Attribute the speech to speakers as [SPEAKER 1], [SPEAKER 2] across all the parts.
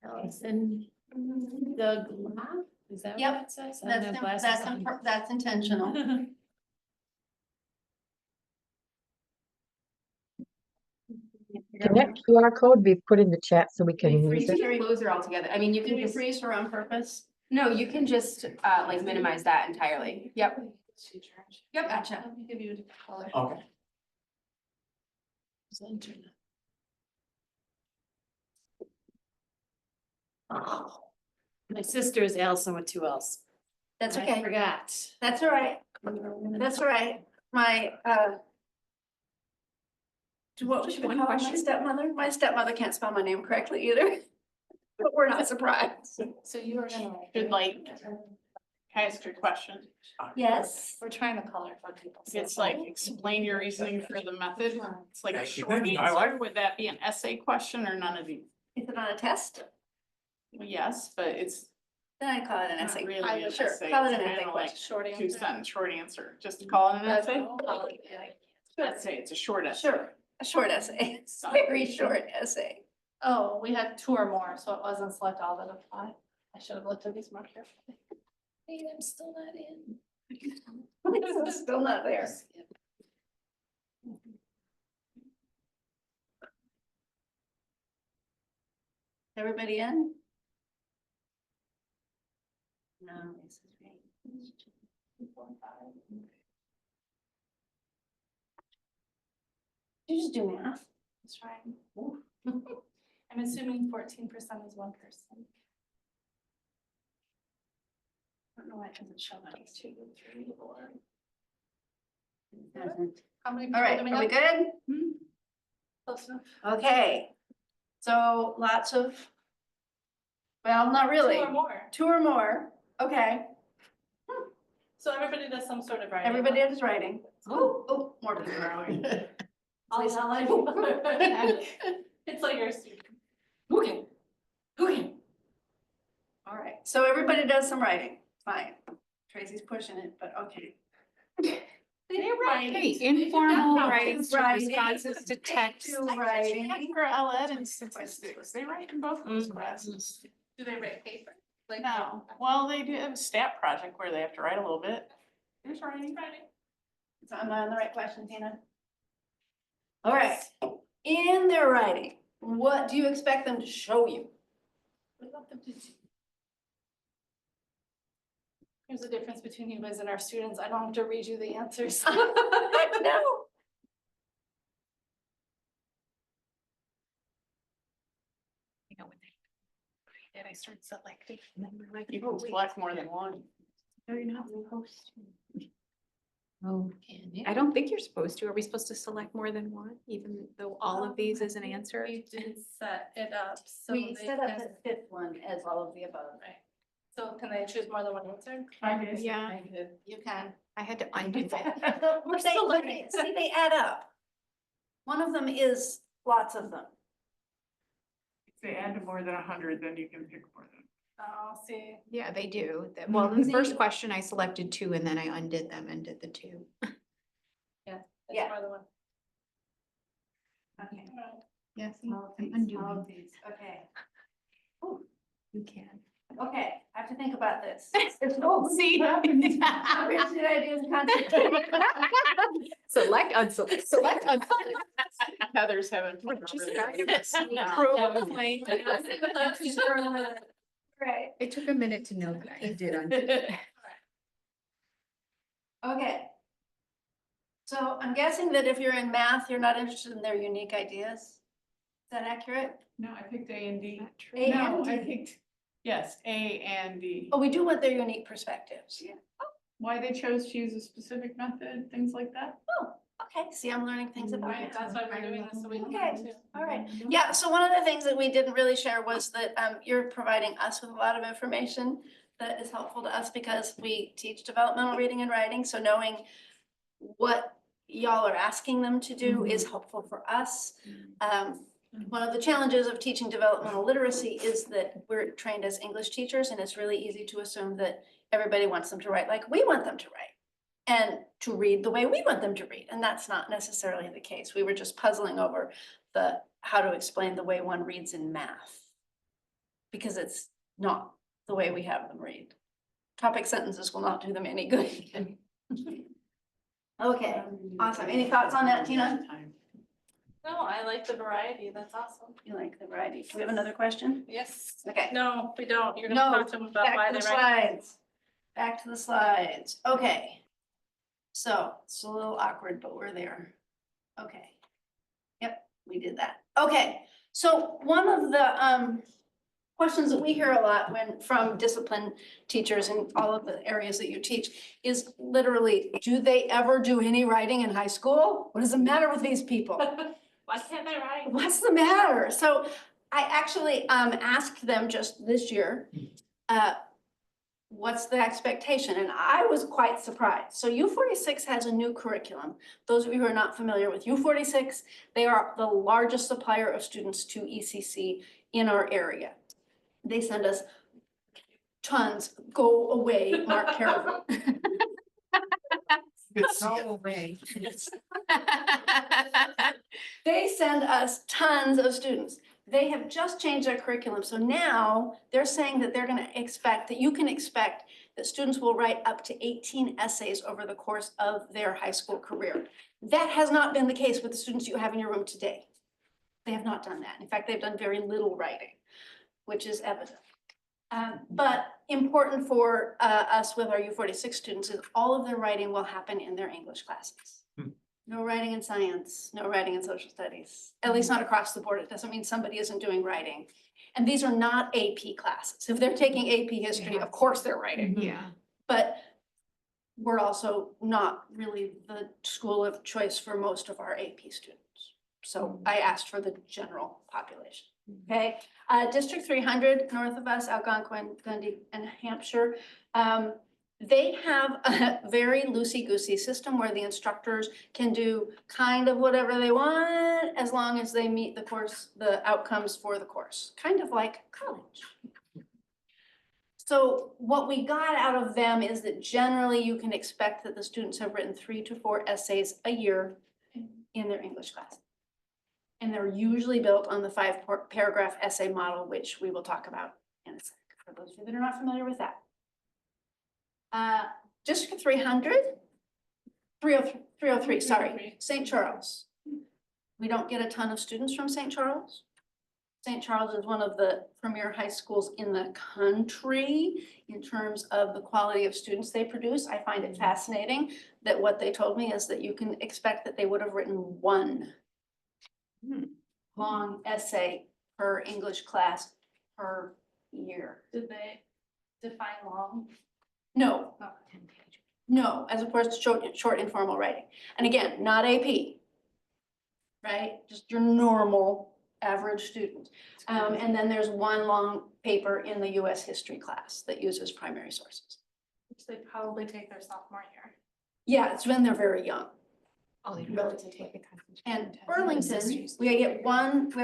[SPEAKER 1] Allison, the glass, is that
[SPEAKER 2] Yep,
[SPEAKER 1] what it says? I don't have glasses on.
[SPEAKER 2] That's intentional.
[SPEAKER 3] Can that QR code be put in the chat so we can use it?
[SPEAKER 4] Close her altogether. I mean, you
[SPEAKER 2] Did
[SPEAKER 4] can
[SPEAKER 2] we
[SPEAKER 4] just,
[SPEAKER 2] freeze her on purpose?
[SPEAKER 4] no, you can just like minimize that entirely. Yep. Yep.
[SPEAKER 2] Gotcha.
[SPEAKER 1] Let me give you a different color.
[SPEAKER 5] Okay.
[SPEAKER 1] It's the internet. Oh, my sister is Allison with two L's.
[SPEAKER 2] That's
[SPEAKER 1] I
[SPEAKER 2] okay.
[SPEAKER 1] forgot.
[SPEAKER 2] That's all right. That's all right. My, what was
[SPEAKER 4] One
[SPEAKER 2] my
[SPEAKER 4] question.
[SPEAKER 2] stepmother? My stepmother can't spell my name correctly either. But we're not surprised.
[SPEAKER 1] So you were gonna.
[SPEAKER 6] Good, like, can I ask you a question?
[SPEAKER 2] Yes.
[SPEAKER 1] We're trying to color for people.
[SPEAKER 6] It's like, explain your reasoning for the method. It's like a
[SPEAKER 5] Thank you.
[SPEAKER 6] short
[SPEAKER 5] Thank you. I
[SPEAKER 6] answer.
[SPEAKER 5] like-
[SPEAKER 6] Would that be an essay question or none of these?
[SPEAKER 2] Is it on a test?
[SPEAKER 6] Well, yes, but it's
[SPEAKER 2] Then I call it an
[SPEAKER 6] not
[SPEAKER 2] essay.
[SPEAKER 6] really
[SPEAKER 2] I
[SPEAKER 6] an
[SPEAKER 2] would sure
[SPEAKER 6] essay.
[SPEAKER 2] call it
[SPEAKER 6] It's
[SPEAKER 2] an essay
[SPEAKER 6] kinda like
[SPEAKER 2] question.
[SPEAKER 1] Short answer.
[SPEAKER 6] 2 sentence short answer. Just call it an
[SPEAKER 1] That's
[SPEAKER 6] essay?
[SPEAKER 1] all.
[SPEAKER 6] Let's say it's a short essay.
[SPEAKER 2] Sure, a short essay. It's a very short essay.
[SPEAKER 1] Oh, we had two or more, so it wasn't select all that apply. I should have looked at these more carefully. Wait, I'm still not in.
[SPEAKER 2] It's still not there. Everybody in? No, this is great. You just do math.
[SPEAKER 1] That's right. I'm assuming 14% is one person. I don't know why it doesn't show that it's 2, 3, 4. How many people
[SPEAKER 2] All right,
[SPEAKER 1] do we
[SPEAKER 2] are we
[SPEAKER 1] have?
[SPEAKER 2] good?
[SPEAKER 1] Close enough.
[SPEAKER 2] Okay, so lots of, well, not really.
[SPEAKER 1] 2 or more.
[SPEAKER 2] 2 or more, okay.
[SPEAKER 1] So everybody does some sort of writing.
[SPEAKER 2] Everybody is writing. Oh, more people are writing.
[SPEAKER 1] I'll tell you. It's like your student.
[SPEAKER 2] Okay, okay. All right, so everybody does some writing, fine. Tracy's pushing it, but okay.
[SPEAKER 4] Hey, informal writing
[SPEAKER 2] Writing.
[SPEAKER 4] responses to text.
[SPEAKER 2] To writing.
[SPEAKER 6] For LED and statistics, they write in both those classes.
[SPEAKER 1] Do they write paper? Like
[SPEAKER 6] No, well, they do have a stat project where they have to write a little bit. There's writing.
[SPEAKER 2] So am I on the right question, Tina? All right, in their writing, what do you expect them to show you?
[SPEAKER 1] What about the do? Here's the difference between you guys and our students. I don't have to read you the answers.
[SPEAKER 2] No.
[SPEAKER 4] You know, when they did, I started selecting. And then we're like,
[SPEAKER 6] You
[SPEAKER 4] oh,
[SPEAKER 6] can
[SPEAKER 4] wait,
[SPEAKER 6] select more than one.
[SPEAKER 4] no, you're not supposed to. Oh, I don't think you're supposed to. Are we supposed to select more than one, even though all of these is an answer?
[SPEAKER 1] We did set it up, so
[SPEAKER 2] We
[SPEAKER 1] they
[SPEAKER 2] set up
[SPEAKER 1] can,
[SPEAKER 2] the fifth one as all of the above.
[SPEAKER 1] right. So can they choose more than one answer?
[SPEAKER 6] I did.
[SPEAKER 4] Yeah,
[SPEAKER 2] You can.
[SPEAKER 4] I had to undo that.
[SPEAKER 2] But see, they add up. One of them is lots of them.
[SPEAKER 6] If they add to more than 100, then you can pick more than.
[SPEAKER 1] Oh, see.
[SPEAKER 4] Yeah, they do. Well, in the first question, I selected 2 and then I undid them and did the 2.
[SPEAKER 1] It's
[SPEAKER 2] Yeah.
[SPEAKER 1] more than one.
[SPEAKER 2] Okay.
[SPEAKER 4] Yes,
[SPEAKER 2] All of
[SPEAKER 4] I'm
[SPEAKER 2] these,
[SPEAKER 4] undoing.
[SPEAKER 2] all of these, okay.
[SPEAKER 4] You can.
[SPEAKER 2] Okay, I have to think about this.
[SPEAKER 4] See?
[SPEAKER 2] Original ideas, content.
[SPEAKER 4] Select, unselect, select, unselect.
[SPEAKER 6] Heather's having.
[SPEAKER 2] Right,
[SPEAKER 4] It took a minute to know that I did undo.
[SPEAKER 2] okay. So I'm guessing that if you're in math, you're not interested in their unique ideas. Is that accurate?
[SPEAKER 6] No, I picked A and D.
[SPEAKER 2] A
[SPEAKER 6] No,
[SPEAKER 2] and
[SPEAKER 6] I
[SPEAKER 2] D.
[SPEAKER 6] picked, yes, A and D.
[SPEAKER 2] Oh, we do want their unique perspectives. Yeah.
[SPEAKER 6] Why they chose to use a specific method, things like that.
[SPEAKER 2] Oh, okay, see, I'm learning things about
[SPEAKER 1] Right,
[SPEAKER 2] it.
[SPEAKER 1] that's why we're doing this, so we can.
[SPEAKER 2] Okay.
[SPEAKER 1] too.
[SPEAKER 2] All right, yeah, so one of the things that we didn't really share was that you're providing us with a lot of information that is helpful to us because we teach developmental reading and writing, so knowing what y'all are asking them to do is helpful for us. One of the challenges of teaching developmental literacy is that we're trained as English teachers and it's really easy to assume that everybody wants them to write like we want them to write. and to read the way we want them to read. And that's not necessarily the case. We were just puzzling over how to explain the way one reads in math. Because it's not the way we have them read. Topic sentences will not do them any good. Okay, awesome. Any thoughts on that, Tina?
[SPEAKER 1] No, I like the variety. That's awesome.
[SPEAKER 2] You like the variety. Do we have another question?
[SPEAKER 1] Yes.
[SPEAKER 2] Okay.
[SPEAKER 1] No, we don't. You're
[SPEAKER 2] No,
[SPEAKER 1] gonna talk to them about why
[SPEAKER 2] Back to
[SPEAKER 1] they
[SPEAKER 2] the
[SPEAKER 1] write.
[SPEAKER 2] slides. Back to the slides. Okay. So it's a little awkward, but we're there. Okay. Yep, we did that. Okay, so one of the questions that we hear a lot from discipline teachers in all of the areas that you teach is literally, do they ever do any writing in high school? What is the matter with these people?
[SPEAKER 1] Why can't they write?
[SPEAKER 2] What's the matter? So I actually asked them just this year, what's the expectation? And I was quite surprised. So U46 has a new curriculum. Those of you who are not familiar with U46, they are the largest supplier of students to ECC in our area. They send us tons. Go away, Mark Carroll.
[SPEAKER 4] Go away.
[SPEAKER 2] They send us tons of students. They have just changed their curriculum. So now they're saying that they're gonna expect, that you can expect that students will write up to 18 essays over the course of their high school career. That has not been the case with the students you have in your room today. They have not done that. In fact, they've done very little writing, which is evident. But important for us with our U46 students is all of their writing will happen in their English classes. No writing in science, no writing in social studies, at least not across the board. It doesn't mean somebody isn't doing writing. And these are not AP classes. If they're taking AP history, of course they're writing.
[SPEAKER 4] Yeah.
[SPEAKER 2] But we're also not really the school of choice for most of our AP students. So I asked for the general population. Okay, District 300, north of us, Algonquin, Gundy, and Hampshire. They have a very loosey-goosey system where the instructors can do kind of whatever they want as long as they meet the outcomes for the course, kind of like college. So what we got out of them is that generally you can expect that the students have written 3 to 4 essays a year in their English class. And they're usually built on the 5-paragraph essay model, which we will talk about in a sec, for those of you that are not familiar with that. District 303, sorry, St. Charles. We don't get a ton of students from St. Charles. St. Charles is one of the premier high schools in the country in terms of the quality of students they produce. I find it fascinating that what they told me is that you can expect that they would have written 1 long essay per English class per year.
[SPEAKER 1] Did they define long?
[SPEAKER 2] No,
[SPEAKER 1] Oh.
[SPEAKER 2] no, as opposed to short informal writing. And again, not AP, right? Just your normal average student. And then there's 1 long paper in the US history class that uses primary sources.
[SPEAKER 1] Which they probably take their sophomore year.
[SPEAKER 2] Yeah, it's when they're very young.
[SPEAKER 4] Oh, they don't have to take the concentration
[SPEAKER 2] And
[SPEAKER 4] test.
[SPEAKER 2] Burlington, we have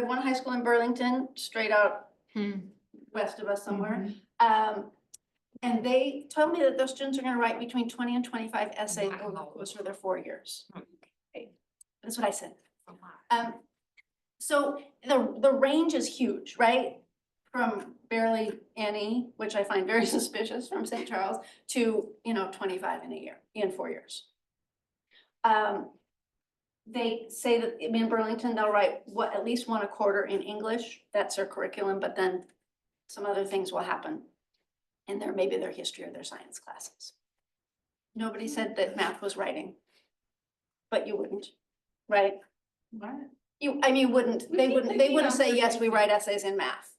[SPEAKER 2] one high school in Burlington, straight out
[SPEAKER 4] Hmm.
[SPEAKER 2] west of us somewhere. And they told me that those students are gonna write between 20 and 25 essays over the course of their 4 years. Okay. That's what I said.
[SPEAKER 4] A lot.
[SPEAKER 2] So the range is huge, right? From barely any, which I find very suspicious from St. Charles, to, 25 in a year, in 4 years. They say that in Burlington, they'll write at least 1 a quarter in English. That's their curriculum, but then some other things will happen in maybe their history or their science classes. Nobody said that math was writing, but you wouldn't, right?
[SPEAKER 6] What?
[SPEAKER 2] You wouldn't, they wouldn't say, yes, we write essays in math,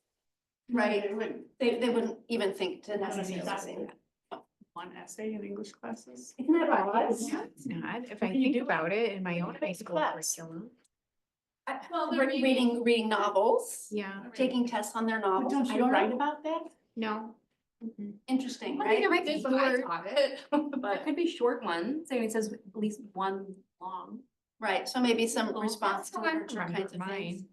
[SPEAKER 2] right?
[SPEAKER 6] They wouldn't.
[SPEAKER 2] They wouldn't even think to
[SPEAKER 6] Wouldn't
[SPEAKER 2] necessarily
[SPEAKER 6] even
[SPEAKER 2] say that.
[SPEAKER 6] 1 essay in English classes?
[SPEAKER 2] Isn't that odd?
[SPEAKER 4] It's not, if I
[SPEAKER 6] can you
[SPEAKER 4] think
[SPEAKER 6] do?
[SPEAKER 4] about it in my own high school
[SPEAKER 2] class.
[SPEAKER 4] curriculum.
[SPEAKER 1] Well, they're
[SPEAKER 2] Reading novels,
[SPEAKER 4] Yeah,
[SPEAKER 2] taking tests on their
[SPEAKER 6] But
[SPEAKER 2] novels.
[SPEAKER 6] don't
[SPEAKER 2] I
[SPEAKER 6] you
[SPEAKER 2] don't
[SPEAKER 6] write
[SPEAKER 2] know.
[SPEAKER 6] about that?
[SPEAKER 4] no. Mm-mm.
[SPEAKER 2] Interesting,
[SPEAKER 4] I think
[SPEAKER 2] right?
[SPEAKER 4] it might be
[SPEAKER 5] That's what I
[SPEAKER 4] short.
[SPEAKER 5] taught it, but
[SPEAKER 6] But
[SPEAKER 5] it could be short ones, so it says at least 1 long.
[SPEAKER 2] Right, so maybe some
[SPEAKER 5] Well,
[SPEAKER 2] response
[SPEAKER 4] That's
[SPEAKER 2] to
[SPEAKER 4] how I
[SPEAKER 2] literature
[SPEAKER 4] remember
[SPEAKER 2] kinds of things.
[SPEAKER 4] mine.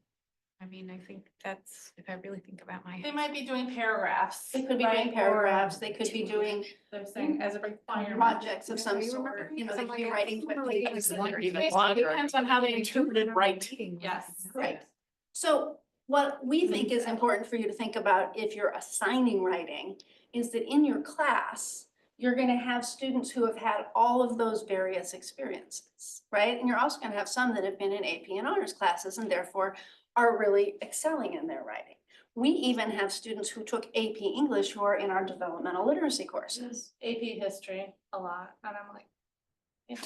[SPEAKER 4] I mean, I think that's, if I really think about my.
[SPEAKER 1] They might be doing paragraphs.
[SPEAKER 2] They could be
[SPEAKER 1] right?
[SPEAKER 2] doing
[SPEAKER 1] Or
[SPEAKER 2] paragraphs, they could be doing
[SPEAKER 1] They're saying as a requirement.
[SPEAKER 2] projects of
[SPEAKER 4] Yeah,
[SPEAKER 2] some
[SPEAKER 4] I
[SPEAKER 2] sort,
[SPEAKER 4] remember
[SPEAKER 2] you know,
[SPEAKER 4] some,
[SPEAKER 2] they could be
[SPEAKER 4] like,
[SPEAKER 2] writing
[SPEAKER 4] I
[SPEAKER 2] quick
[SPEAKER 4] remember reading
[SPEAKER 2] pages.
[SPEAKER 4] like
[SPEAKER 2] that are
[SPEAKER 4] one
[SPEAKER 2] even
[SPEAKER 4] piece.
[SPEAKER 2] longer.
[SPEAKER 6] Depends on how they interpreted right.
[SPEAKER 1] Yes.
[SPEAKER 2] Right. So what we think is important for you to think about if you're assigning writing is that in your class, you're gonna have students who have had all of those various experiences, right? And you're also gonna have some that have been in AP and honors classes and therefore are really excelling in their writing. We even have students who took AP English who are in our developmental literacy courses.
[SPEAKER 1] AP history a lot, and I'm like. Yeah.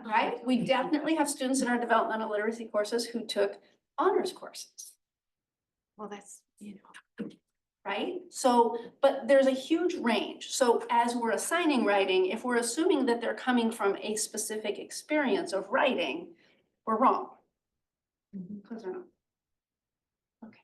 [SPEAKER 2] Right? We definitely have students in our developmental literacy courses who took honors courses.
[SPEAKER 4] Well, that's, you know.
[SPEAKER 2] Right? So, but there's a huge range. So as we're assigning writing, if we're assuming that they're coming from a specific experience of writing, we're wrong. Because they're not. Okay.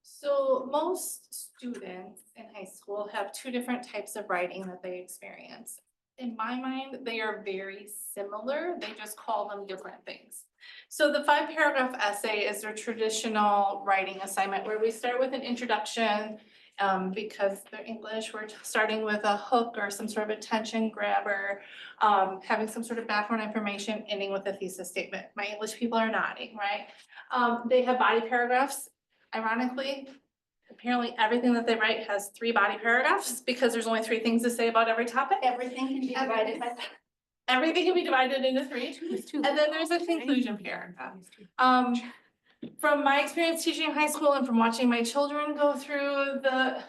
[SPEAKER 1] So most students in high school have two different types of writing that they experience. In my mind, they are very similar, they just call them different things. So the 5-paragraph essay is their traditional writing assignment where we start with an introduction. Because they're English, we're starting with a hook or some sort of attention grabber, having some sort of background information, ending with a thesis statement. My English people are nodding, right? They have body paragraphs. Ironically, apparently everything that they write has 3 body paragraphs because there's only 3 things to say about every topic.
[SPEAKER 2] Everything can be divided by.
[SPEAKER 1] Everything can be divided into 3. And then there's a conclusion paragraph. From my experience teaching in high school and from watching my children go through the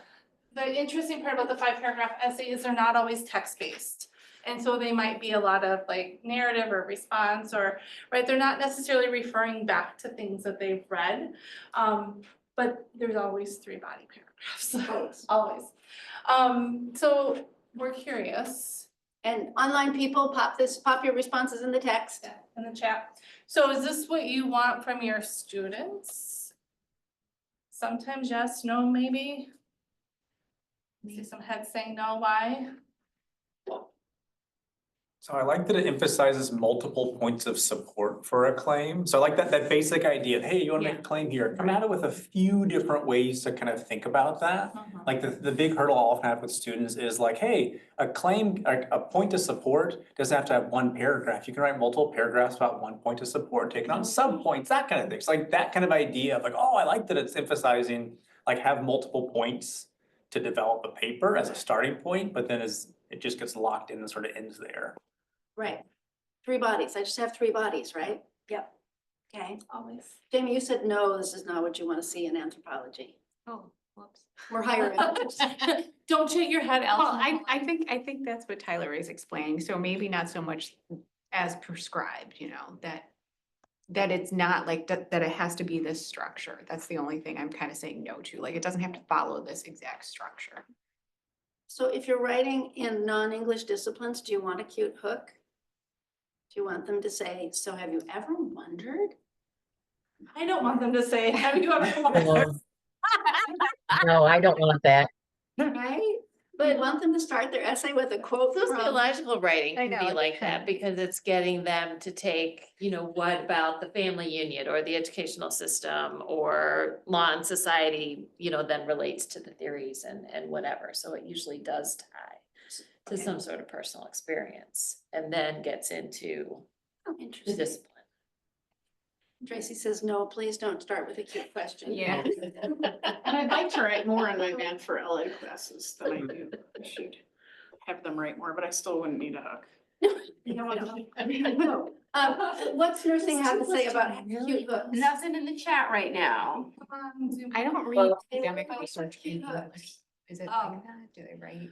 [SPEAKER 1] interesting part about the 5-paragraph essay is they're not always text-based. And so they might be a lot of like narrative or response or, right, they're not necessarily referring back to things that they've read. But there's always 3 body paragraphs, always. So we're curious.
[SPEAKER 2] And online people, pop your responses in the text.
[SPEAKER 1] In the chat. So is this what you want from your students? Sometimes yes, no, maybe? See some heads saying no, why?
[SPEAKER 7] So I like that it emphasizes multiple points of support for a claim. So I like that basic idea of, hey, you wanna make a claim here, come at it with a few different ways to kind of think about that. Like the big hurdle I often have with students is like, hey, a claim, a point of support doesn't have to have 1 paragraph. You can write multiple paragraphs about 1 point of support, taking on sub-points, that kind of thing. It's like that kind of idea of like, oh, I like that it's emphasizing, like have multiple points to develop a paper as a starting point, but then as it just gets locked in and sort of ends there.
[SPEAKER 2] Right. 3 bodies. I just have 3 bodies, right? Yep. Okay.
[SPEAKER 1] Always.
[SPEAKER 2] Jamie, you said no, this is not what you want to see in anthropology.
[SPEAKER 4] Oh, whoops.
[SPEAKER 2] We're hiring.
[SPEAKER 1] Don't shake your head,
[SPEAKER 4] Well,
[SPEAKER 1] Allison.
[SPEAKER 4] I think that's what Tyler is explaining, so maybe not so much as prescribed, you know, that it's not like that it has to be this structure. That's the only thing I'm kind of saying no to, like, it doesn't have to follow this exact structure.
[SPEAKER 2] So if you're writing in non-English disciplines, do you want a cute hook? Do you want them to say, so have you ever wondered?
[SPEAKER 1] I don't want them to say, have you ever wondered?
[SPEAKER 3] No, I don't want that.
[SPEAKER 2] Right? But I want them to start their essay with a quote from.
[SPEAKER 8] Sociological writing
[SPEAKER 4] I
[SPEAKER 8] can
[SPEAKER 4] know,
[SPEAKER 8] be
[SPEAKER 4] it
[SPEAKER 8] like that because it's getting them to take, you know, what about the family unit or the educational system or law and society, you know, then relates to the theories and whatever. So it usually does tie to some sort of personal experience and then gets into
[SPEAKER 2] Oh,
[SPEAKER 8] the
[SPEAKER 2] interesting.
[SPEAKER 8] discipline.
[SPEAKER 2] Tracy says, no, please don't start with a cute question.
[SPEAKER 4] Yeah.
[SPEAKER 6] And I'd like to write more in my math for LA classes than I do. I should have them write more, but I still wouldn't need a hook.
[SPEAKER 2] No. What's nursing have to say about cute hooks?
[SPEAKER 5] Nothing in the chat right now.
[SPEAKER 4] I don't read
[SPEAKER 3] Well-
[SPEAKER 4] academic research in English. Is it
[SPEAKER 1] Oh.
[SPEAKER 4] like that? Do they write?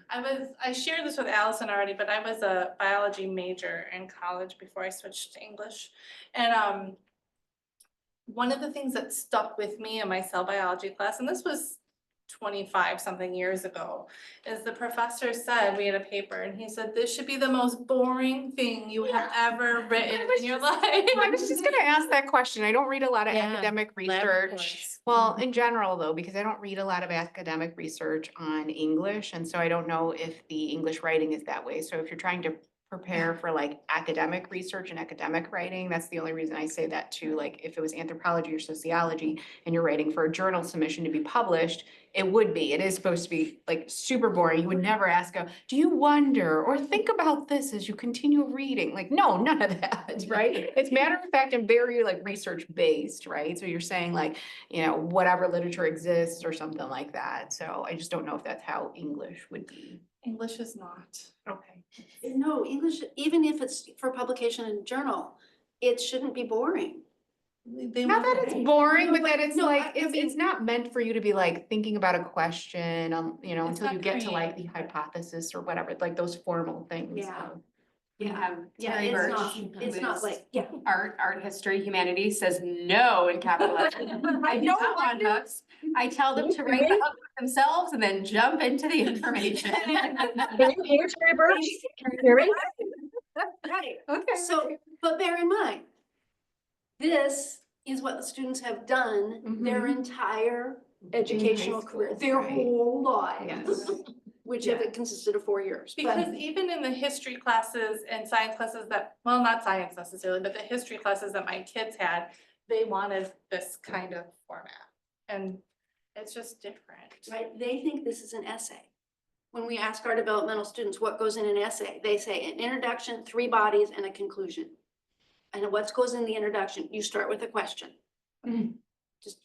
[SPEAKER 1] I shared this with Allison already, but I was a biology major in college before I switched to English. And one of the things that stuck with me in my cell biology class, and this was 25 something years ago, is the professor said, we had a paper, and he said, this should be the most boring thing you have ever written in your life.
[SPEAKER 4] I was just gonna ask that question. I don't read a lot of
[SPEAKER 8] Yeah,
[SPEAKER 4] academic research.
[SPEAKER 8] laboratories.
[SPEAKER 4] Well, in general though, because I don't read a lot of academic research on English, and so I don't know if the English writing is that way. So if you're trying to prepare for like academic research and academic writing. That's the only reason I say that too. Like if it was anthropology or sociology and you're writing for a journal submission to be published, it would be, it is supposed to be like super boring. You would never ask, do you wonder or think about this as you continue reading? Like, no, none of that, right? It's matter of fact and very like research based, right? So you're saying like, whatever literature exists or something like that. So I just don't know if that's how English would be.
[SPEAKER 1] English is not.
[SPEAKER 4] Okay.
[SPEAKER 2] No, English, even if it's for publication in a journal, it shouldn't be boring.
[SPEAKER 1] They
[SPEAKER 4] Not that
[SPEAKER 1] want-
[SPEAKER 4] it's boring, but that it's
[SPEAKER 2] No,
[SPEAKER 4] like,
[SPEAKER 2] I
[SPEAKER 4] it's
[SPEAKER 2] mean-
[SPEAKER 4] not meant for you to be like thinking about a question,
[SPEAKER 1] It's
[SPEAKER 4] until you
[SPEAKER 1] not
[SPEAKER 4] get to like the
[SPEAKER 1] creative.
[SPEAKER 4] hypothesis or whatever, like those formal things.
[SPEAKER 2] Yeah.
[SPEAKER 4] so.
[SPEAKER 5] We have
[SPEAKER 2] Yeah,
[SPEAKER 5] Terry
[SPEAKER 2] it's
[SPEAKER 5] Birch,
[SPEAKER 2] not,
[SPEAKER 5] who
[SPEAKER 2] it's not
[SPEAKER 5] is
[SPEAKER 2] like, yeah.
[SPEAKER 5] art history, humanities, says no in capital letters. I do not want hooks. I tell them to write the hook themselves and then jump into the information.
[SPEAKER 3] Can you hear Terry Birch? Can you hear me?
[SPEAKER 2] Right.
[SPEAKER 4] Okay.
[SPEAKER 2] So, but bear in mind, this is what the students have done their
[SPEAKER 4] Mhm.
[SPEAKER 2] entire educational
[SPEAKER 4] school,
[SPEAKER 2] career, their
[SPEAKER 4] right.
[SPEAKER 2] whole lives.
[SPEAKER 4] Yes.
[SPEAKER 2] Which have consisted of 4 years. But
[SPEAKER 1] Because even in the history classes and science classes that, well, not science necessarily, but the history classes that my kids had, they wanted this kind of format. And it's just different.
[SPEAKER 2] right, they think this is an essay. When we ask our developmental students what goes in an essay, they say an introduction, 3 bodies, and a conclusion. And what goes in the introduction? You start with a question. Just,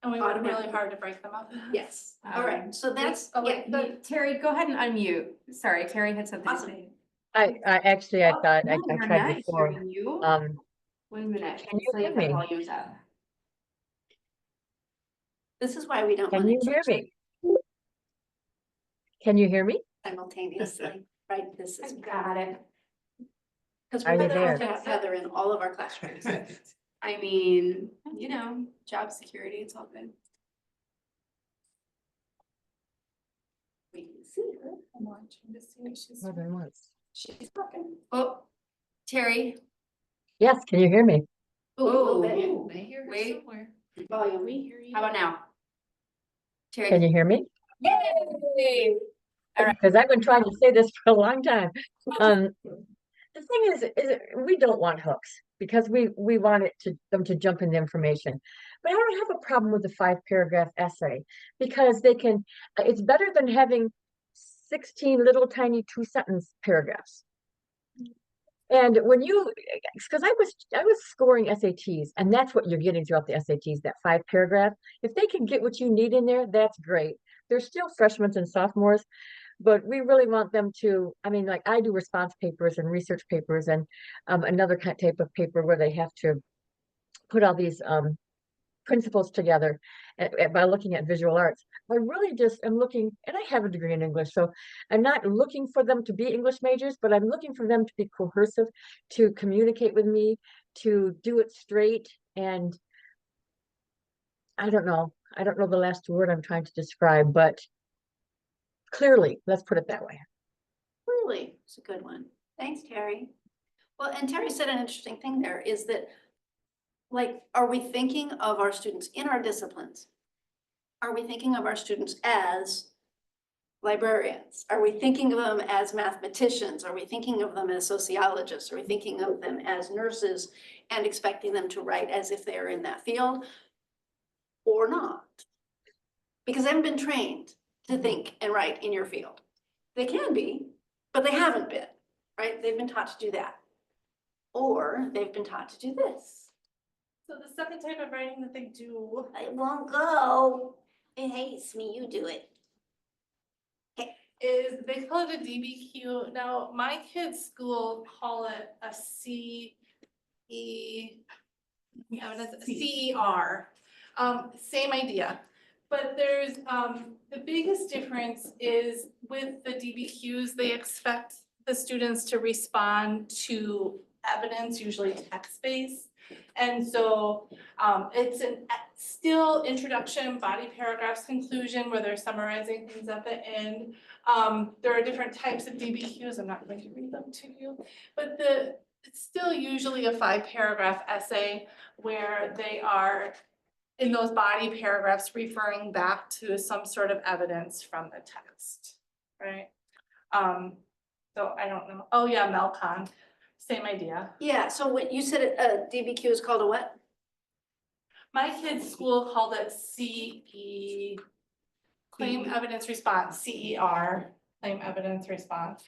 [SPEAKER 1] And we work really
[SPEAKER 2] Automatically.
[SPEAKER 1] hard to break them up.
[SPEAKER 2] yes, all right, so that's,
[SPEAKER 5] Oh,
[SPEAKER 2] yeah,
[SPEAKER 5] wait, Terry, go ahead and unmute. Sorry, Terry had something to
[SPEAKER 2] Awesome.
[SPEAKER 5] say.
[SPEAKER 3] I actually, I thought,
[SPEAKER 5] No,
[SPEAKER 3] I
[SPEAKER 5] we're
[SPEAKER 3] tried
[SPEAKER 5] not
[SPEAKER 3] before.
[SPEAKER 5] hearing you. Wait a minute.
[SPEAKER 3] Can you
[SPEAKER 5] So you
[SPEAKER 3] hear
[SPEAKER 5] have
[SPEAKER 3] me?
[SPEAKER 5] volumes up.
[SPEAKER 2] this is why we don't
[SPEAKER 3] Can
[SPEAKER 2] want
[SPEAKER 3] you
[SPEAKER 2] to
[SPEAKER 3] hear me? Can you hear me?
[SPEAKER 2] simultaneously, right, this is.
[SPEAKER 5] Got it.
[SPEAKER 2] Because
[SPEAKER 3] Are
[SPEAKER 2] we
[SPEAKER 3] you
[SPEAKER 2] have to
[SPEAKER 3] there?
[SPEAKER 2] have Heather in all of our classrooms.
[SPEAKER 5] I mean, job security, it's all good.
[SPEAKER 2] We can see her.
[SPEAKER 1] I'm watching to see if she's.
[SPEAKER 3] More than once.
[SPEAKER 2] She's talking. Oh, Terry.
[SPEAKER 3] Yes, can you hear me?
[SPEAKER 2] Ooh, a little bit.
[SPEAKER 8] I hear her
[SPEAKER 5] Wait.
[SPEAKER 8] somewhere.
[SPEAKER 2] Volume.
[SPEAKER 8] We hear you.
[SPEAKER 5] How about now?
[SPEAKER 2] Terry.
[SPEAKER 3] Can you hear me?
[SPEAKER 2] Yay!
[SPEAKER 3] Because I've been trying to say this for a long time. The thing is we don't want hooks because we want them to jump into information. But I don't have a problem with the 5-paragraph essay because it's better than having 16 little tiny 2-sentence paragraphs. And when because I was scoring SATs, and that's what you're getting throughout the SATs, that 5-paragraph. If they can get what you need in there, that's great. They're still freshmen and sophomores, but we really want them to, I mean, like I do response papers and research papers and another type of paper where they have to put all these principles together by looking at visual arts. I really just am looking, and I have a degree in English, so I'm not looking for them to be English majors, but I'm looking for them to be cohesive, to communicate with me, to do it straight. And I don't know the last word I'm trying to describe, but clearly, let's put it that way.
[SPEAKER 2] Really, it's a good one. Thanks, Terry. Well, and Terry said an interesting thing there is that, like, are we thinking of our students in our disciplines? Are we thinking of our students as librarians? Are we thinking of them as mathematicians? Are we thinking of them as sociologists? Are we thinking of them as nurses and expecting them to write as if they are in that field or not? Because they haven't been trained to think and write in your field. They can be, but they haven't been, right? They've been taught to do that. Or they've been taught to do this.
[SPEAKER 1] So the second type of writing that they do
[SPEAKER 2] I won't go. It hates me, you do it.
[SPEAKER 1] is they call it a DBQ. Now, my kids' school call it a CER. Same idea. But there's, the biggest difference is with the DBQs, they expect the students to respond to evidence, usually text-based. And so, it's still introduction, body paragraphs, conclusion, where they're summarizing things at the end. There are different types of DBQs, I'm not going to read them to you, but it's still usually a 5-paragraph essay where they are in those body paragraphs referring back to some sort of evidence from the text, right? So I don't know. Oh, yeah, Melcon, same idea.
[SPEAKER 2] Yeah, so what you said, DBQ is called a what?
[SPEAKER 1] My kid's school called it CE, Claim Evidence Response, CER, Claim Evidence Response.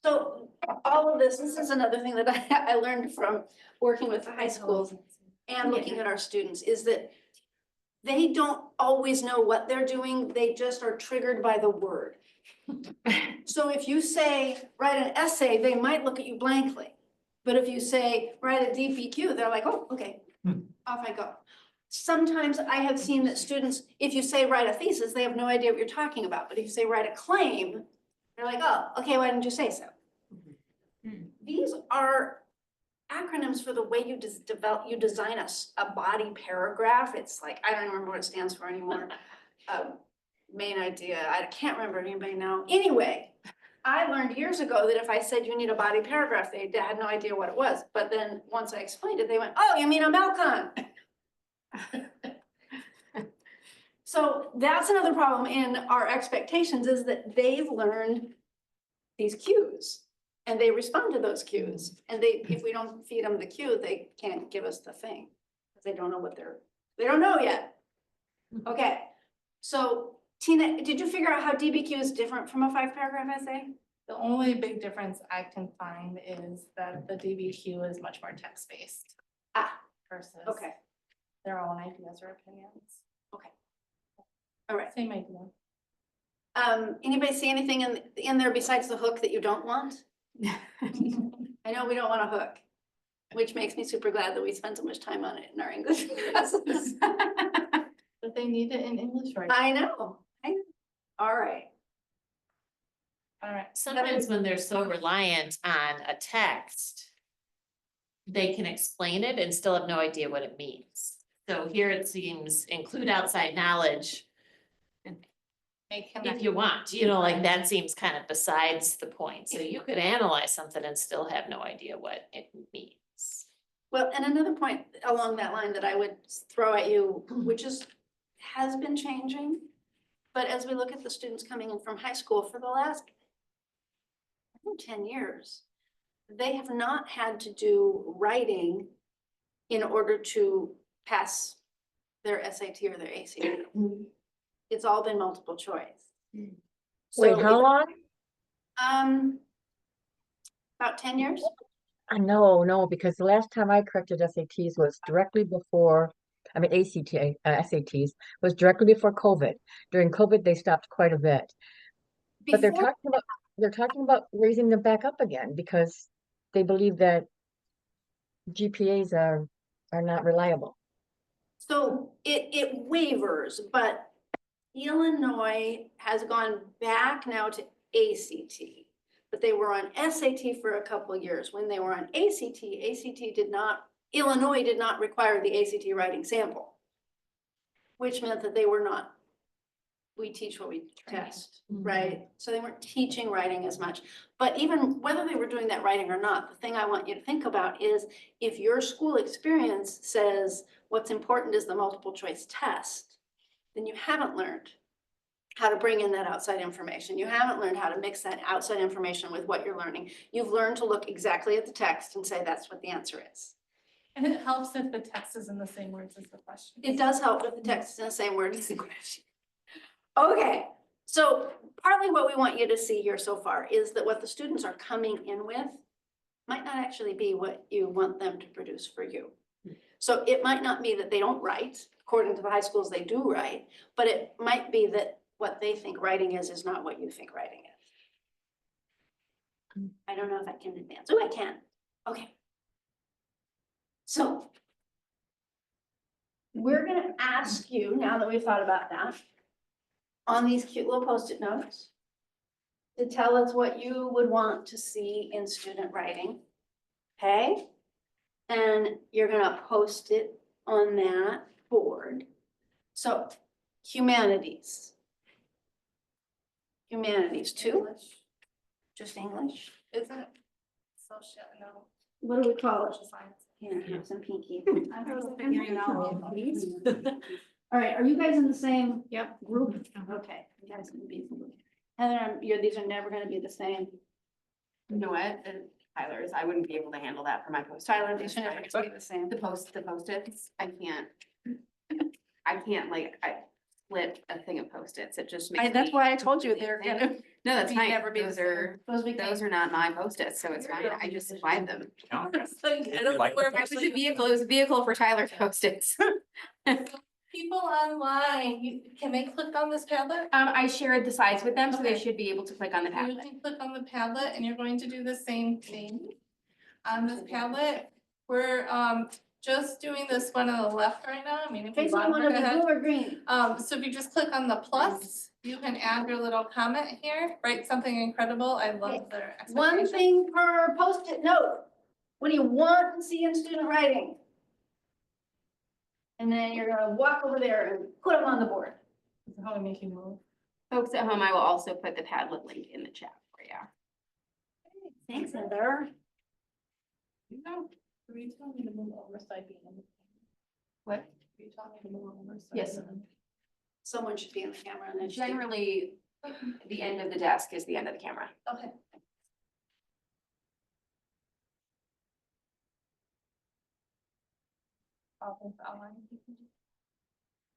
[SPEAKER 2] So all of this is another thing that I learned from working with the high schools and looking at our students, is that they don't always know what they're doing, they just are triggered by the word. So if you say, write an essay, they might look at you blankly. But if you say, write a DPQ, they're like, oh, okay, off I go. Sometimes I have seen that students, if you say write a thesis, they have no idea what you're talking about. But if you say write a claim, they're like, oh, okay, why didn't you say so? These are acronyms for the way you you design a body paragraph. It's like, I don't even remember what it stands for anymore. Main idea, I can't remember, anybody know? Anyway, I learned years ago that if I said you need a body paragraph, they had no idea what it was. But then once I explained it, they went, oh, you mean a Melcon? So that's another problem in our expectations, is that they've learned these cues and they respond to those cues. And if we don't feed them the cue, they can't give us the thing, because they don't know they don't know yet. Okay, so Tina, did you figure out how DBQ is different from a 5-paragraph essay?
[SPEAKER 1] The only big difference I can find is that the DBQ is much more text-based.
[SPEAKER 2] Ah,
[SPEAKER 1] versus
[SPEAKER 2] okay,
[SPEAKER 1] their own ideas or opinions.
[SPEAKER 2] all right.
[SPEAKER 1] Same idea.
[SPEAKER 2] Anybody see anything in there besides the hook that you don't want? I know we don't want a hook, which makes me super glad that we spend so much time on it in our English classes.
[SPEAKER 1] But they need it in English right now.
[SPEAKER 2] I know. All right.
[SPEAKER 1] All right.
[SPEAKER 8] Sometimes when they're so reliant on a text, they can explain it and still have no idea what it means. So here it seems include outside knowledge if you want, like that seems kind of besides the point. So you could analyze something and still have no idea what it means.
[SPEAKER 2] Well, and another point along that line that I would throw at you, which has been changing, but as we look at the students coming in from high school for the last, I think, 10 years, they have not had to do writing in order to pass their SAT or their ACT. It's all been multiple choice.
[SPEAKER 3] Wait,
[SPEAKER 2] So
[SPEAKER 3] how long?
[SPEAKER 2] about 10 years.
[SPEAKER 3] No, because the last time I corrected SATs was directly before, SATs was directly before COVID. During COVID, they stopped quite a bit. But they're talking about raising them back up again because they believe that GPAs are not reliable.
[SPEAKER 2] So it wavers, but Illinois has gone back now to ACT, but they were on SAT for a couple of years. When they were on ACT, Illinois did not require the ACT writing sample, which meant that they were not, we teach what we test, right? So they weren't teaching writing as much. But even whether they were doing that writing or not, the thing I want you to think about is if your school experience says what's important is the multiple choice test, then you haven't learned how to bring in that outside information. You haven't learned how to mix that outside information with what you're learning. You've learned to look exactly at the text and say that's what the answer is.
[SPEAKER 1] And it helps if the text is in the same words as the question.
[SPEAKER 2] It does help if the text is in the same word as the question. Okay, so partly what we want you to see here so far is that what the students are coming in with might not actually be what you want them to produce for you. So it might not be that they don't write, according to the high schools, they do write, but it might be that what they think writing is not what you think writing is. I don't know if I can advance. Oh, I can. Okay. So we're gonna ask you, now that we've thought about that, on these cute little Post-it notes, to tell us what you would want to see in student writing, okay? And you're gonna post it on that board. So humanities. Humanities too,
[SPEAKER 1] English.
[SPEAKER 2] just English.
[SPEAKER 1] Is it? Social, no.
[SPEAKER 2] What do we call it?
[SPEAKER 1] Social science.
[SPEAKER 2] Here, have some pinky.
[SPEAKER 1] I'm figuring it out.
[SPEAKER 2] All right, are you guys in the same
[SPEAKER 6] Yep.
[SPEAKER 2] group? Okay, you guys can be. Heather, these are never gonna be the same.
[SPEAKER 5] You know what, Tyler's, I wouldn't be able to handle that for my post.
[SPEAKER 2] Tyler, these are never gonna be the same.
[SPEAKER 5] The post-its, I can't like, I split a thing of Post-its, it just makes
[SPEAKER 2] That's
[SPEAKER 5] me-
[SPEAKER 2] why I told you they're gonna.
[SPEAKER 5] No, that's
[SPEAKER 2] be
[SPEAKER 5] fine,
[SPEAKER 2] never be the
[SPEAKER 5] those
[SPEAKER 2] same.
[SPEAKER 5] are, those are not my Post-its, so it's fine, I just supplied them.
[SPEAKER 1] I don't
[SPEAKER 7] Like-
[SPEAKER 1] where
[SPEAKER 5] It was a vehicle for Tyler's Post-its.
[SPEAKER 1] people online, can they click on this tablet?
[SPEAKER 5] I shared the slides with them, so they
[SPEAKER 1] Okay.
[SPEAKER 5] should be able to click on the
[SPEAKER 1] You
[SPEAKER 5] tablet.
[SPEAKER 1] can click on the tablet and you're going to do the same thing on this tablet. We're just doing this one on the left right now. I mean, if you
[SPEAKER 2] Okay, so you
[SPEAKER 1] want,
[SPEAKER 2] want
[SPEAKER 1] go
[SPEAKER 2] to
[SPEAKER 1] ahead.
[SPEAKER 2] blue or green?
[SPEAKER 1] So if you just click on the plus, you can add your little comment here, write something incredible. I love their
[SPEAKER 2] One
[SPEAKER 1] expectations.
[SPEAKER 2] thing per Post-it note. What do you want to see in student writing? And then you're gonna walk over there and put them on the board.
[SPEAKER 1] This is how I make you move.
[SPEAKER 5] Folks at home, I will also put the Padlet link in the chat for you.
[SPEAKER 2] Thanks, Heather.
[SPEAKER 1] You know, were you telling me to move over so I'd be in the
[SPEAKER 5] What?
[SPEAKER 1] Were you telling me to move over? So
[SPEAKER 5] Yes.
[SPEAKER 1] I'd be in
[SPEAKER 2] Someone should be in the camera and then.
[SPEAKER 5] Generally, the end of the desk is the end of the camera.
[SPEAKER 1] the- Okay. Online.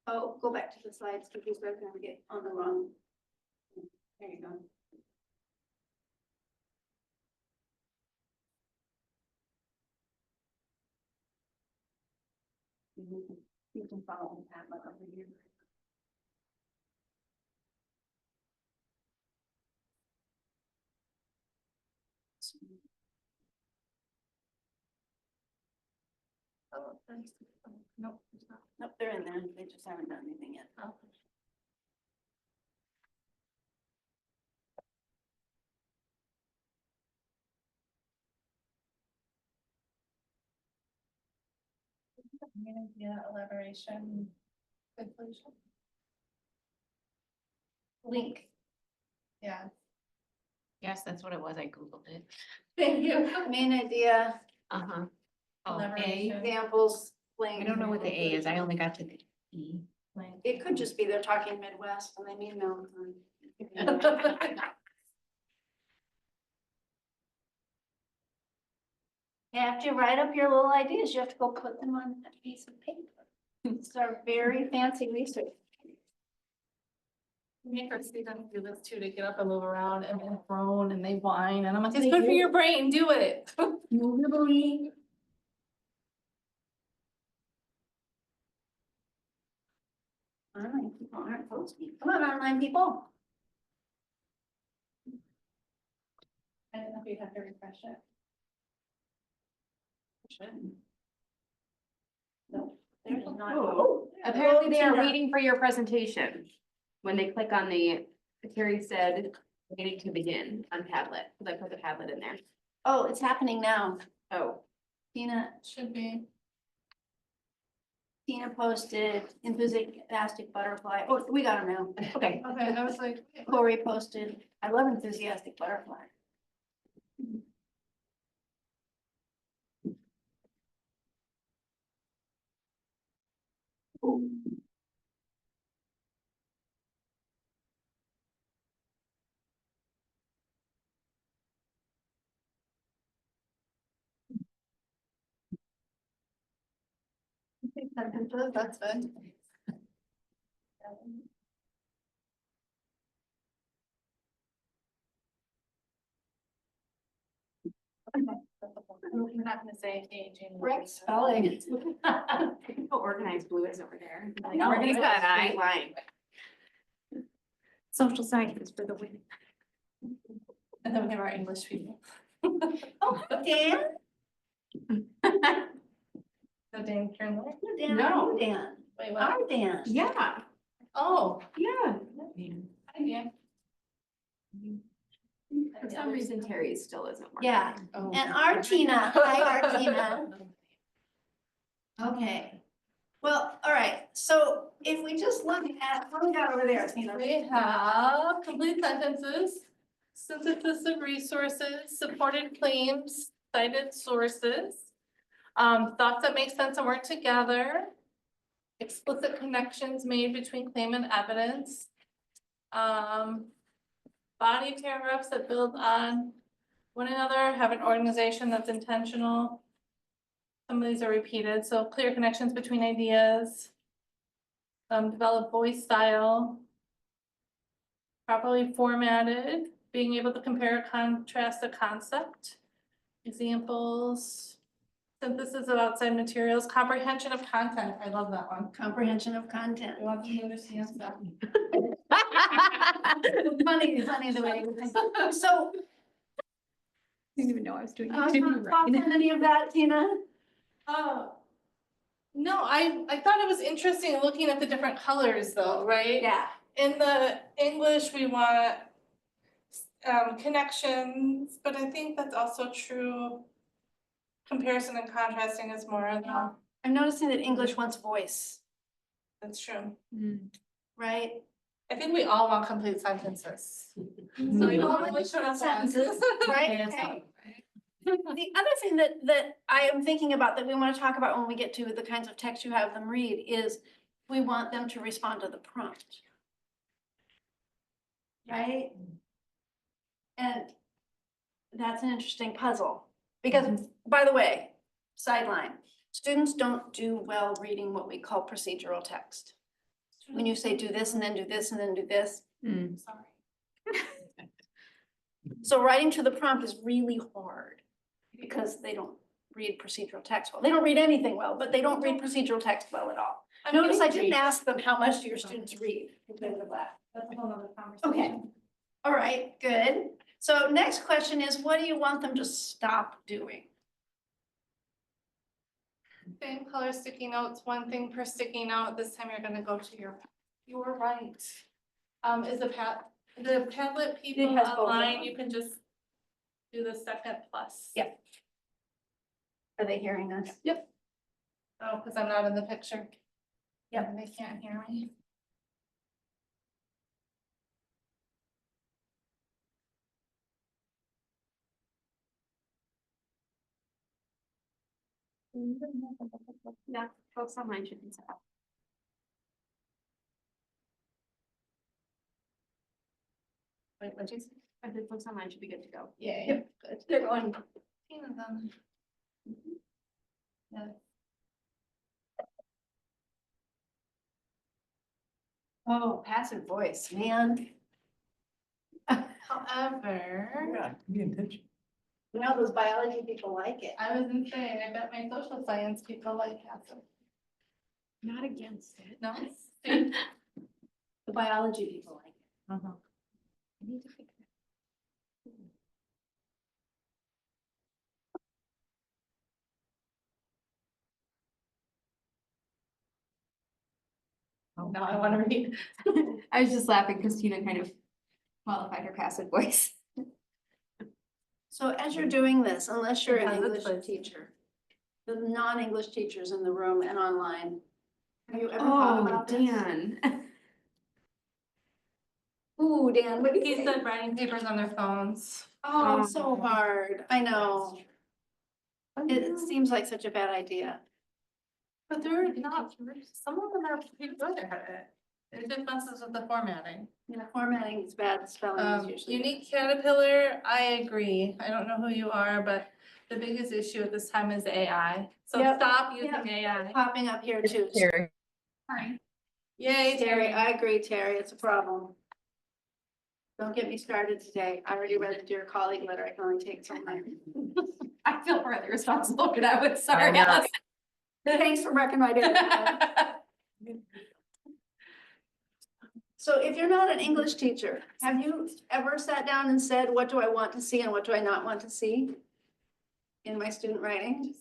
[SPEAKER 2] Oh, go back to the slides because we're gonna get on the wrong. There you go. You can follow the tablet over here.
[SPEAKER 1] Oh, thanks. Nope, it's not.
[SPEAKER 2] Nope, they're in there. They just haven't done anything yet.
[SPEAKER 1] Oh. Yeah, elaboration, conclusion,
[SPEAKER 2] Link.
[SPEAKER 1] yeah.
[SPEAKER 4] Yes, that's what it was. I Googled it.
[SPEAKER 2] Thank you. Main idea,
[SPEAKER 4] Uh-huh. Oh, A.
[SPEAKER 1] Elaboration.
[SPEAKER 2] examples, link.
[SPEAKER 4] I don't know what the A is. I only got to the E.
[SPEAKER 1] Like,
[SPEAKER 2] It could just be they're talking Midwest and they mean mountain. After you write up your little ideas, you have to go put them on a piece of paper. It's our very fancy research.
[SPEAKER 1] make our students do this too, to get up and move around and they're thrown and they whine and I'm like, it's
[SPEAKER 2] They
[SPEAKER 1] good for
[SPEAKER 2] do.
[SPEAKER 1] your brain, do it.
[SPEAKER 2] Movably. Online people aren't posting. Come on, online people.
[SPEAKER 1] I don't know if you have to refresh it.
[SPEAKER 2] No, there's not.
[SPEAKER 5] Oh, apparently they are waiting for your presentation. When they click on Terry said, waiting to begin on Padlet, because I put the Padlet in there.
[SPEAKER 2] Oh, it's happening now.
[SPEAKER 5] Oh,
[SPEAKER 2] Tina
[SPEAKER 1] Should be.
[SPEAKER 2] posted enthusiastic butterfly. Oh, we got them now.
[SPEAKER 5] okay.
[SPEAKER 1] Okay, I was like.
[SPEAKER 2] Corey posted, I love enthusiastic butterfly.
[SPEAKER 1] That's good. You're not gonna say aging.
[SPEAKER 2] Right spelling.
[SPEAKER 5] How organized Blue is over there. Like,
[SPEAKER 2] know,
[SPEAKER 5] organized
[SPEAKER 2] right?
[SPEAKER 5] by a straight line.
[SPEAKER 4] Social sciences for the win.
[SPEAKER 1] And then we have our English people.
[SPEAKER 2] Oh, Dan?
[SPEAKER 1] So Dan Kernler.
[SPEAKER 2] Dan,
[SPEAKER 5] No.
[SPEAKER 2] Dan.
[SPEAKER 1] Wait, what?
[SPEAKER 2] Our Dan.
[SPEAKER 5] Yeah,
[SPEAKER 1] Oh.
[SPEAKER 5] yeah.
[SPEAKER 1] Yeah.
[SPEAKER 5] For some reason Terry still isn't working.
[SPEAKER 2] Yeah,
[SPEAKER 1] Oh.
[SPEAKER 2] and our Tina, hi, our Tina. Okay. Well, all right, so if we just look at, what do we got over there, Tina?
[SPEAKER 1] We have complete sentences, synthesis of resources, supported claims, cited sources, thoughts that make sense and work together, explicit connections made between claim and evidence, body paragraphs that build on one another, have an organization that's intentional. Some of these are repeated, so clear connections between ideas. Develop voice style. Properly formatted, being able to compare, contrast a concept. Examples. Synthesis of outside materials, comprehension of content, I love that one.
[SPEAKER 2] Comprehension of content.
[SPEAKER 1] I want them to understand stuff.
[SPEAKER 2] Funny the way. So,
[SPEAKER 4] Didn't even know I was doing
[SPEAKER 2] thoughts
[SPEAKER 4] it.
[SPEAKER 2] on any of that, Tina?
[SPEAKER 1] No, I thought it was interesting looking at the different colors though, right?
[SPEAKER 2] Yeah.
[SPEAKER 1] In the English, we want connections, but I think that's also true. Comparison and contrasting is more than,
[SPEAKER 2] I'm noticing that English wants voice,
[SPEAKER 1] that's true.
[SPEAKER 2] right?
[SPEAKER 1] I think we all want complete sentences. So we all really should have sentences.
[SPEAKER 2] Right? Okay. The other thing that I am thinking about that we want to talk about when we get to the kinds of text you have them read is we want them to respond to the prompt. Right? And that's an interesting puzzle, because, by the way, sideline, students don't do well reading what we call procedural text. When you say do this and then do this and then do this.
[SPEAKER 1] Sorry.
[SPEAKER 2] So writing to the prompt is really hard because they don't read procedural text well. They don't read anything well, but they don't read procedural text well at all. Notice I didn't ask them how much do your students read compared to that.
[SPEAKER 1] That's a whole other conversation.
[SPEAKER 2] Okay. All right, good. So next question is, what do you want them to stop doing?
[SPEAKER 1] Same color sticky notes, one thing per sticky note. This time you're gonna go to you're right. Is the Padlet people
[SPEAKER 2] has both of
[SPEAKER 1] online,
[SPEAKER 2] them.
[SPEAKER 1] you can just do the second plus.
[SPEAKER 2] Yep. Are they hearing us?
[SPEAKER 1] Yep. Oh, because I'm not in the picture.
[SPEAKER 2] Yep.
[SPEAKER 1] They can't hear me.
[SPEAKER 5] Yeah, folks online should be set up.
[SPEAKER 1] Wait, what'd you say?
[SPEAKER 5] I think folks online should be good to go.
[SPEAKER 1] Yeah,
[SPEAKER 2] Yep.
[SPEAKER 1] good.
[SPEAKER 2] They're going.
[SPEAKER 1] Tina's on. Yeah.
[SPEAKER 2] Oh, passive voice, man.
[SPEAKER 1] However,
[SPEAKER 7] Yeah, be intentional.
[SPEAKER 2] You know, those biology people like it.
[SPEAKER 1] I was gonna say, I bet my social science people like passive.
[SPEAKER 5] Not against it.
[SPEAKER 1] No? See?
[SPEAKER 2] The biology people like it.
[SPEAKER 1] Uh-huh.
[SPEAKER 5] I need to fix it.
[SPEAKER 1] Now I wanna read.
[SPEAKER 5] I was just laughing because Tina kind of qualified her passive voice.
[SPEAKER 2] So as you're doing this, unless you're an
[SPEAKER 1] Because it's
[SPEAKER 2] English
[SPEAKER 1] voice.
[SPEAKER 2] teacher, the non-English teachers in the room and online, have you ever thought
[SPEAKER 5] Oh,
[SPEAKER 2] about this?
[SPEAKER 5] Dan.
[SPEAKER 2] Ooh, Dan, what do you
[SPEAKER 1] He
[SPEAKER 2] think?
[SPEAKER 1] said writing papers on their phones.
[SPEAKER 2] Oh, so hard. I know. It seems like such a bad idea.
[SPEAKER 1] But they're not, some of them are pretty good at it. It just messes with the formatting.
[SPEAKER 2] Yeah, formatting is bad, spelling is usually.
[SPEAKER 1] Unique Caterpillar, I agree. I don't know who you are, but the biggest issue at this time is AI. So
[SPEAKER 2] Yep,
[SPEAKER 1] stop using
[SPEAKER 2] yep.
[SPEAKER 1] AI.
[SPEAKER 2] Popping up here too.
[SPEAKER 3] Terry.
[SPEAKER 1] Sorry. Yay,
[SPEAKER 2] Terry,
[SPEAKER 1] Terry.
[SPEAKER 2] I agree, Terry, it's a problem. Don't get me started today. I already read the dear colleague letter. I can only take so much.
[SPEAKER 5] I feel really responsible for that one. Sorry,
[SPEAKER 3] know.
[SPEAKER 5] Alice.
[SPEAKER 2] Thanks for recommending that. So if you're not an English teacher, have you ever sat down and said, what do I want to see and what do I not want to see in my student writing?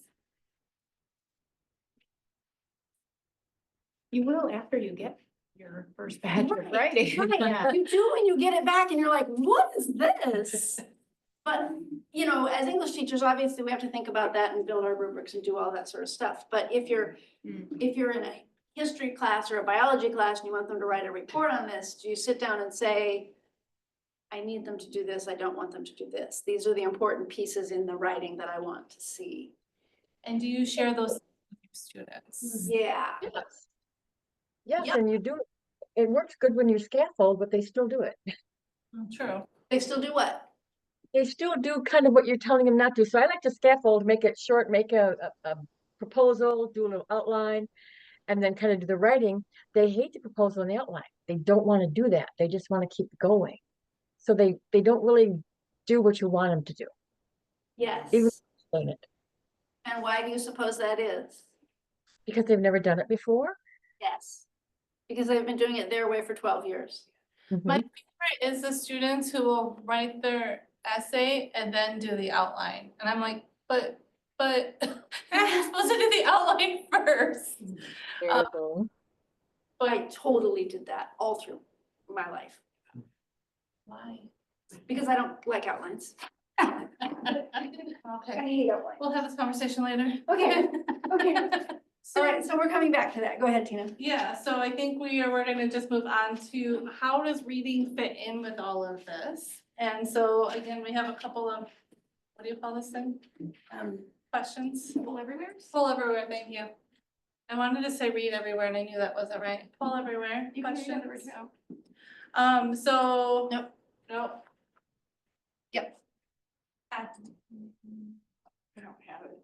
[SPEAKER 5] You will after you get your first batch of
[SPEAKER 2] Right,
[SPEAKER 5] writing.
[SPEAKER 2] right. You do when you get it back and you're like, what is this? But, you know, as English teachers, obviously, we have to think about that and build our rubrics and do all that sort of stuff. But if you're in a history class or a biology class and you want them to write a report on this, do you sit down and say, I need them to do this, I don't want them to do this. These are the important pieces in the writing that I want to see.
[SPEAKER 1] And do you share those with your students?
[SPEAKER 2] Yeah.
[SPEAKER 3] Yes. Yes,
[SPEAKER 2] Yep.
[SPEAKER 3] and you do, it works good when you scaffold, but they still do it.
[SPEAKER 1] True.
[SPEAKER 2] They still do what?
[SPEAKER 3] They still do kind of what you're telling them not to. So I like to scaffold, make it short, make a proposal, do a little outline, and then kind of do the writing. They hate the proposal and the outline. They don't want to do that. They just want to keep going. So they don't really do what you want them to do.
[SPEAKER 2] Yes.
[SPEAKER 3] Even explain it
[SPEAKER 2] And why do you suppose that is?
[SPEAKER 3] because they've never done it before.
[SPEAKER 2] Yes. Because they've been doing it their way for 12 years.
[SPEAKER 1] My
[SPEAKER 3] Mhm.
[SPEAKER 1] favorite is the students who will write their essay and then do the outline. And I'm like, but you're supposed to do the outline first.
[SPEAKER 3] Terrible.
[SPEAKER 2] I totally did that all through my life.
[SPEAKER 1] Why?
[SPEAKER 2] Because I don't like outlines. I
[SPEAKER 1] Okay,
[SPEAKER 2] hate outlines.
[SPEAKER 1] we'll have this conversation later.
[SPEAKER 2] Okay, okay.
[SPEAKER 1] So,
[SPEAKER 2] All right, so we're coming back to that. Go ahead, Tina.
[SPEAKER 1] yeah, so I think we're gonna just move on to how does reading fit in with all of this? And so again, we have a couple of, what do you call this thing? Questions?
[SPEAKER 2] People everywhere?
[SPEAKER 1] Pull everywhere, thank you. I wanted to say read everywhere and I knew that wasn't right. Pull everywhere,
[SPEAKER 2] You can read
[SPEAKER 1] questions?
[SPEAKER 2] other words now.
[SPEAKER 1] So.
[SPEAKER 2] Nope.
[SPEAKER 1] Nope. Yep.
[SPEAKER 6] I don't have it.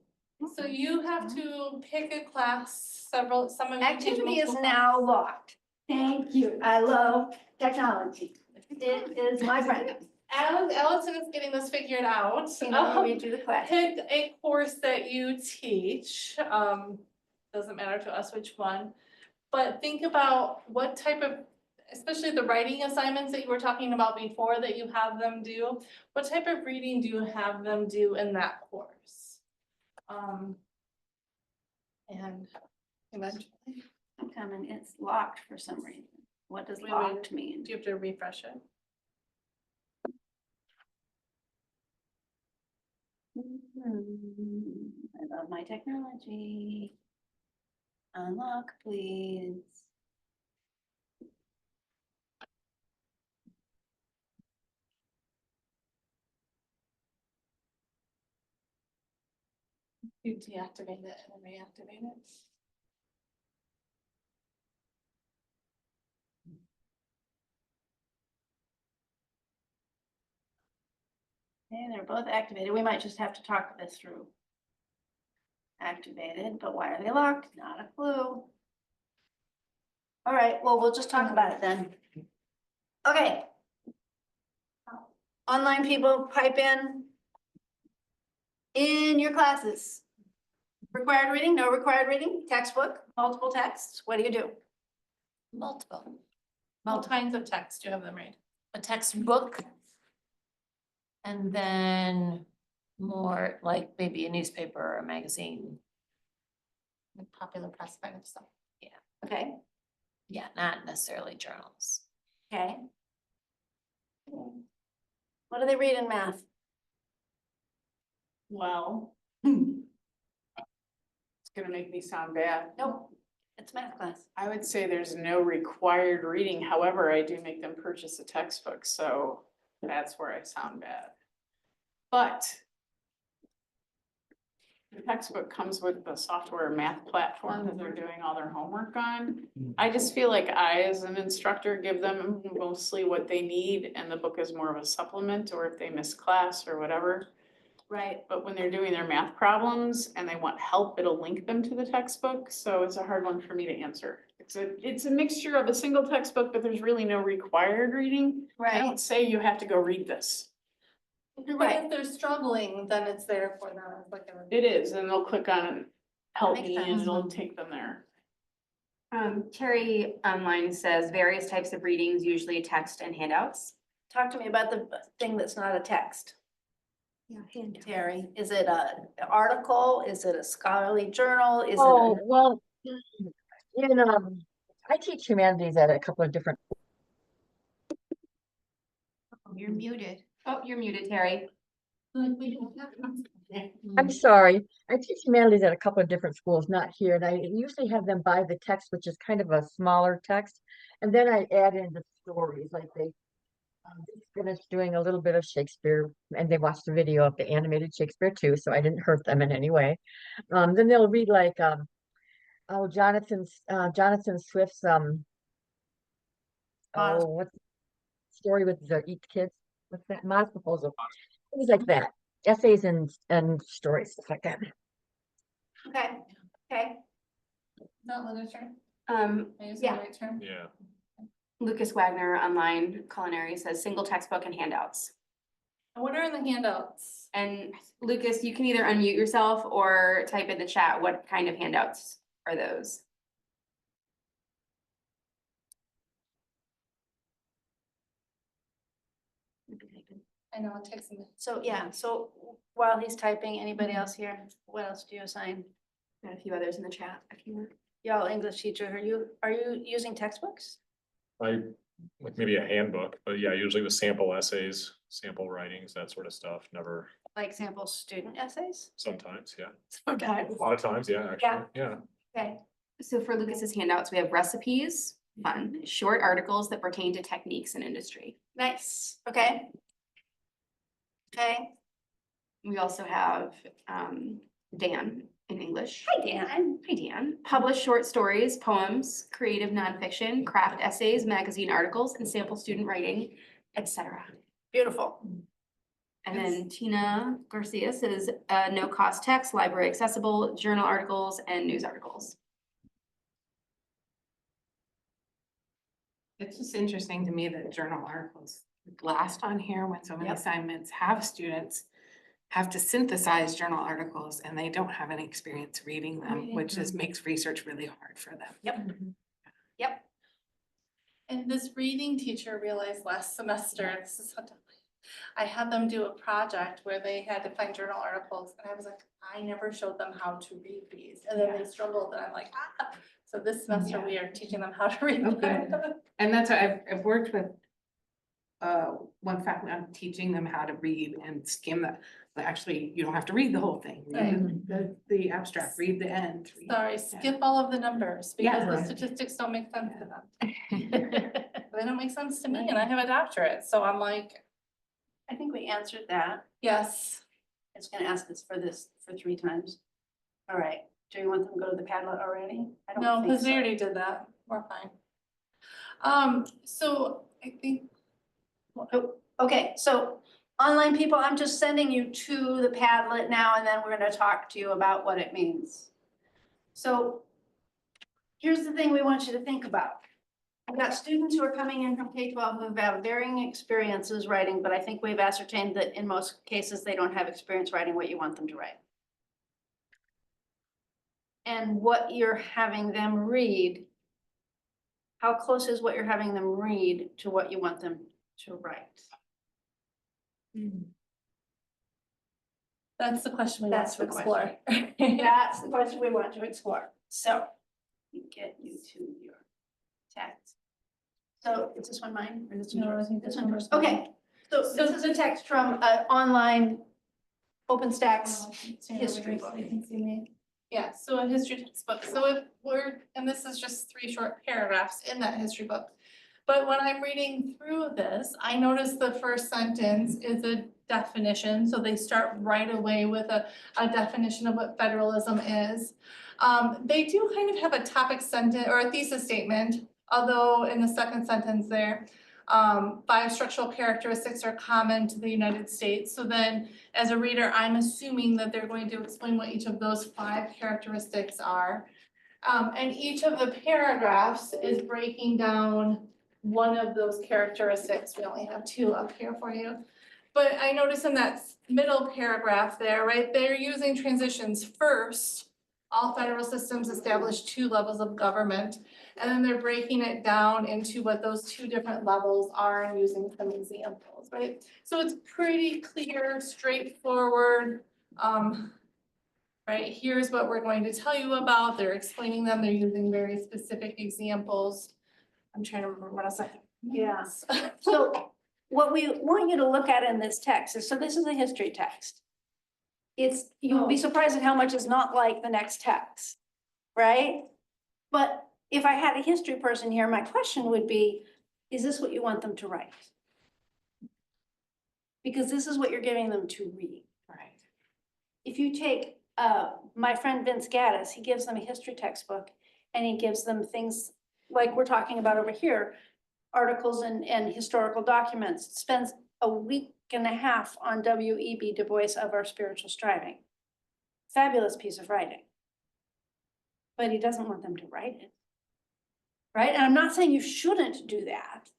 [SPEAKER 1] So you have to pick a class, some of you. teach
[SPEAKER 2] Activity is
[SPEAKER 1] multiple
[SPEAKER 2] now locked. Thank you. I love technology. It is my friend.
[SPEAKER 1] Allison is getting this figured out.
[SPEAKER 2] Tina, will read you the question.
[SPEAKER 1] Pick a course that you teach, doesn't matter to us which one. But think about what type of, especially the writing assignments that you were talking about before that you have them do. What type of reading do you have them do in that course? And eventually,
[SPEAKER 2] Coming, it's locked for some reason. What does
[SPEAKER 1] Wait,
[SPEAKER 2] locked mean?
[SPEAKER 1] do you have to refresh it?
[SPEAKER 2] I love my technology. Unlock, please.
[SPEAKER 1] You deactivate it and then reactivate it.
[SPEAKER 2] Okay, they're both activated. We might just have to talk this through. Activated, but why are they locked? Not a clue. All right, well, we'll just talk about it then. Okay. Online people, pipe in. In your classes. Required reading, no required reading, textbook, multiple texts, what do you do?
[SPEAKER 8] Multiple.
[SPEAKER 1] What kinds of text do you have them read?
[SPEAKER 8] A textbook. And then more like maybe a newspaper or a magazine.
[SPEAKER 1] Like popular press kind of stuff.
[SPEAKER 2] Okay,
[SPEAKER 8] Yeah, not necessarily journals.
[SPEAKER 2] okay. What do they read in math?
[SPEAKER 6] Well. It's gonna make me sound bad.
[SPEAKER 2] Nope, it's math class.
[SPEAKER 6] I would say there's no required reading, however, I do make them purchase a textbook, so that's where I sound bad. But the textbook comes with the software math platform that they're doing all their homework on. I just feel like I, as an instructor, give them mostly what they need, and the book is more of a supplement, or if they miss class or whatever.
[SPEAKER 2] Right.
[SPEAKER 6] But when they're doing their math problems and they want help, it'll link them to the textbook, so it's a hard one for me to answer. It's a mixture of a single textbook, but there's really no required reading. I
[SPEAKER 2] Right,
[SPEAKER 6] don't say you have to go read this.
[SPEAKER 1] But
[SPEAKER 2] right.
[SPEAKER 1] if they're struggling, then it's there for them. It's like a.
[SPEAKER 6] It is, and they'll click on help
[SPEAKER 2] makes
[SPEAKER 6] me and
[SPEAKER 2] sense.
[SPEAKER 6] it'll take them there.
[SPEAKER 5] Terry online says various types of readings, usually text and handouts.
[SPEAKER 2] Talk to me about the thing that's not a text. Terry, is it an article? Is it a scholarly journal? Is it
[SPEAKER 3] Oh,
[SPEAKER 2] a?
[SPEAKER 3] well, I teach humanities at a couple of different,
[SPEAKER 5] You're muted. Oh, you're muted, Terry.
[SPEAKER 3] I'm sorry, I teach humanities at a couple of different schools, not here, and I usually have them buy the text, which is kind of a smaller text. And then I add in the stories, like they just finished doing a little bit of Shakespeare, and they watched the video of the animated Shakespeare too, so I didn't hurt them in any way. Then they'll read like, Jonathan Swift's,
[SPEAKER 2] Uh,
[SPEAKER 3] what's the story with the Eat Kids? what's that, model proposal, things like that, essays and stories, stuff like that.
[SPEAKER 2] Okay, okay.
[SPEAKER 1] Not literature,
[SPEAKER 5] Um,
[SPEAKER 1] I use the
[SPEAKER 2] Yeah.
[SPEAKER 1] right term.
[SPEAKER 9] Yeah.
[SPEAKER 5] Lucas Wagner online culinary says single textbook and handouts.
[SPEAKER 1] And what are in the handouts?
[SPEAKER 5] And Lucas, you can either unmute yourself or type in the chat, what kind of handouts are those?
[SPEAKER 1] I know, it takes a minute.
[SPEAKER 2] So, yeah, so while he's typing, anybody else here, what else do you assign?
[SPEAKER 5] Got a few others in the chat if you want.
[SPEAKER 2] Y'all English teacher, are you using textbooks?
[SPEAKER 9] Like maybe a handbook, but yeah, usually with sample essays, sample writings, that sort of stuff, never,
[SPEAKER 2] Like sample student essays?
[SPEAKER 9] sometimes, yeah.
[SPEAKER 2] Okay.
[SPEAKER 9] A lot of times, yeah, actually, yeah.
[SPEAKER 2] Okay,
[SPEAKER 5] So for Lucas's handouts, we have recipes, fun, short articles that pertain to techniques and industry.
[SPEAKER 2] nice, okay. Okay,
[SPEAKER 5] We also have Dan in English.
[SPEAKER 2] hi Dan.
[SPEAKER 5] Hi, Dan. Publish short stories, poems, creative nonfiction, craft essays, magazine articles, and sample student writing, etc.
[SPEAKER 2] Beautiful.
[SPEAKER 5] And then Tina Garcia says, no cost text, library accessible, journal articles, and news articles.
[SPEAKER 10] It's just interesting to me that journal articles last on here when so many assignments have students have to synthesize journal articles and they don't have any experience reading them, which just makes research really hard for them.
[SPEAKER 2] Yep.
[SPEAKER 1] And this reading teacher realized last semester, this is so dumb. I had them do a project where they had to find journal articles and I was like, I never showed them how to read these. And then they struggled and I'm like, ah. So this semester we are teaching them how to read.
[SPEAKER 10] Oh, good. And that's why I've worked with one faculty, I'm teaching them how to read and skim that. But actually, you don't have to read the whole thing. Read the abstract, read the end. read-
[SPEAKER 1] Sorry, skip all of the numbers because
[SPEAKER 10] Yeah.
[SPEAKER 1] the statistics don't make sense to them. They don't make sense to me and I have a doctorate, so I'm like,
[SPEAKER 2] I think we answered that.
[SPEAKER 1] yes.
[SPEAKER 2] It's gonna ask us for this for 3 times. All right, do you want them to go to the Padlet already? I don't
[SPEAKER 1] No,
[SPEAKER 2] think
[SPEAKER 1] because we
[SPEAKER 2] so.
[SPEAKER 1] already did that. We're fine. So I think,
[SPEAKER 2] Oh, okay, so online people, I'm just sending you to the Padlet now, and then we're gonna talk to you about what it means. So here's the thing we want you to think about. I've got students who are coming in from K-12 who've had varying experiences writing, but I think we've ascertained that in most cases, they don't have experience writing what you want them to write. And what you're having them read, how close is what you're having them read to what you want them to write?
[SPEAKER 1] that's the question we want
[SPEAKER 2] That's
[SPEAKER 1] to
[SPEAKER 2] the
[SPEAKER 1] explore.
[SPEAKER 2] That's the question we want to explore. So, get you to your text. So is this one mine or this one
[SPEAKER 1] No, I
[SPEAKER 2] yours?
[SPEAKER 1] think this one
[SPEAKER 2] yours.
[SPEAKER 1] was mine.
[SPEAKER 2] Okay, so this is a text from an online OpenStax history book.
[SPEAKER 1] You can see me. Yeah, so a history textbook. So if we're, and this is just 3 short paragraphs in that history book. But when I'm reading through this, I notice the first sentence is a definition. So they start right away with a definition of what federalism is. They do kind of have a topic sentence or a thesis statement, although in the second sentence there, 5 structural characteristics are common to the United States. So then as a reader, I'm assuming that they're going to explain what each of those 5 characteristics are. And each of the paragraphs is breaking down one of those characteristics. We only have 2 up here for you. But I notice in that middle paragraph there, right, they're using transitions first. All federal systems establish 2 levels of government. And then they're breaking it down into what those 2 different levels are and using some examples, right? So it's pretty clear, straightforward. Right, here's what we're going to tell you about. They're explaining them. They're using very specific examples. I'm trying to remember what else I.
[SPEAKER 2] Yeah. So what we want you to look at in this text is, so this is a history text. You'll be surprised at how much is not like the next text, right? But if I had a history person here, my question would be, is this what you want them to write? Because this is what you're getting them to read.
[SPEAKER 10] Right.
[SPEAKER 2] If you take my friend Vince Gaddis, he gives them a history textbook and he gives them things like we're talking about over here, articles and historical documents, spends a week and a half on W.E.B. Du Bois of Our Spiritual Striving. Fabulous piece of writing. But he doesn't want them to write it. Right? And I'm not saying you shouldn't do that,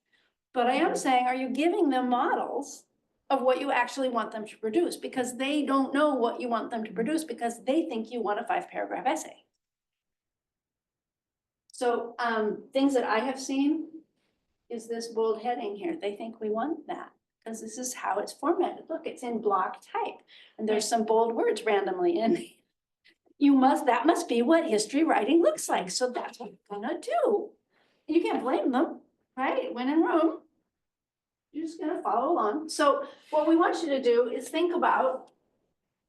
[SPEAKER 2] but I am saying, are you giving them models of what you actually want them to produce? Because they don't know what you want them to produce because they think you want a 5-paragraph essay. So things that I have seen is this bold heading here. They think we want that because this is how it's formatted. Look, it's in block type and there's some bold words randomly in. That must be what history writing looks like. So that's what you're gonna do. You can't blame them, right? When in Rome, you're just gonna follow along. So what we want you to do is think about,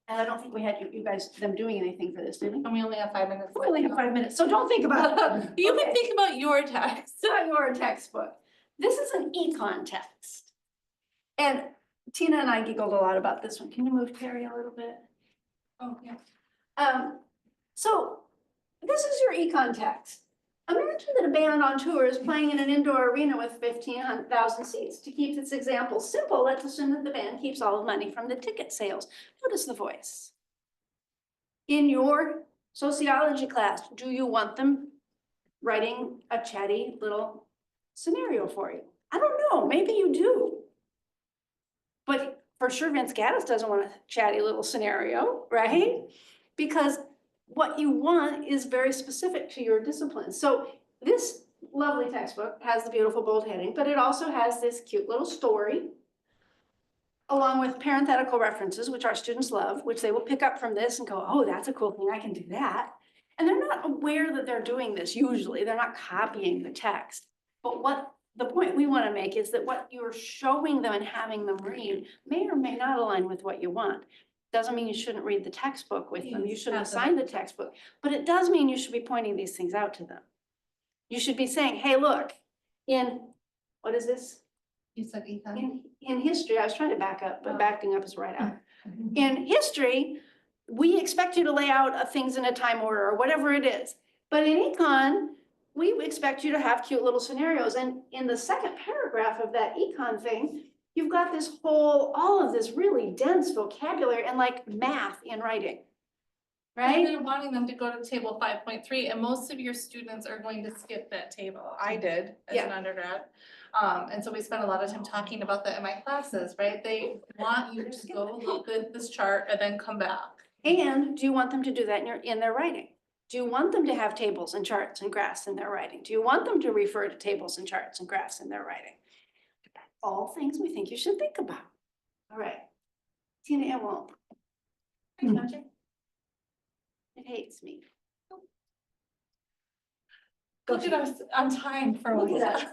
[SPEAKER 2] and I don't think we had you guys, them doing anything for this, did we?
[SPEAKER 1] And we only have 5 minutes.
[SPEAKER 2] We only have 5 minutes, so don't think about it.
[SPEAKER 1] You can
[SPEAKER 2] Okay.
[SPEAKER 1] think about your text.
[SPEAKER 2] It's not your textbook. This is an econ text. And Tina and I giggled a lot about this one. Can you move Terry a little bit?
[SPEAKER 1] Oh, yeah.
[SPEAKER 2] So this is your econ text. Imagine that a band on tour is playing in an indoor arena with 15,000 seats. To keep this example simple, let's assume that the band keeps all the money from the ticket sales. Notice the voice. In your sociology class, do you want them writing a chatty little scenario for you? I don't know, maybe you do. But for sure Vince Gaddis doesn't want a chatty little scenario, right? Because what you want is very specific to your discipline. So this lovely textbook has the beautiful bold heading, but it also has this cute little story along with parenthetical references, which our students love, which they will pick up from this and go, oh, that's a cool thing, I can do that. And they're not aware that they're doing this usually, they're not copying the text. But what the point we want to make is that what you're showing them and having them read may or may not align with what you want. Doesn't mean you shouldn't read the textbook with them, you shouldn't assign the textbook, but it does mean you should be pointing these things out to them. You should be saying, hey, look, what is this?
[SPEAKER 1] You said econ.
[SPEAKER 2] In history, I was trying to back up, but backing up is right out. In history, we expect you to lay out things in a time order or whatever it is. But in econ, we expect you to have cute little scenarios. And in the second paragraph of that econ thing, you've got all of this really dense vocabulary and like math in writing. Right?
[SPEAKER 1] They're wanting them to go to table 5.3 and most of your students are going to skip that table. I did as an undergrad. And so we spent a lot of time talking about that in my classes, right? They want you to go look at this chart and then come back.
[SPEAKER 2] And do you want them to do that in their writing? Do you want them to have tables and charts and graphs in their writing? Do you want them to refer to tables and charts and graphs in their writing? All things we think you should think about. All right. Tina, it won't. It hates me.
[SPEAKER 1] Look at us on time for once.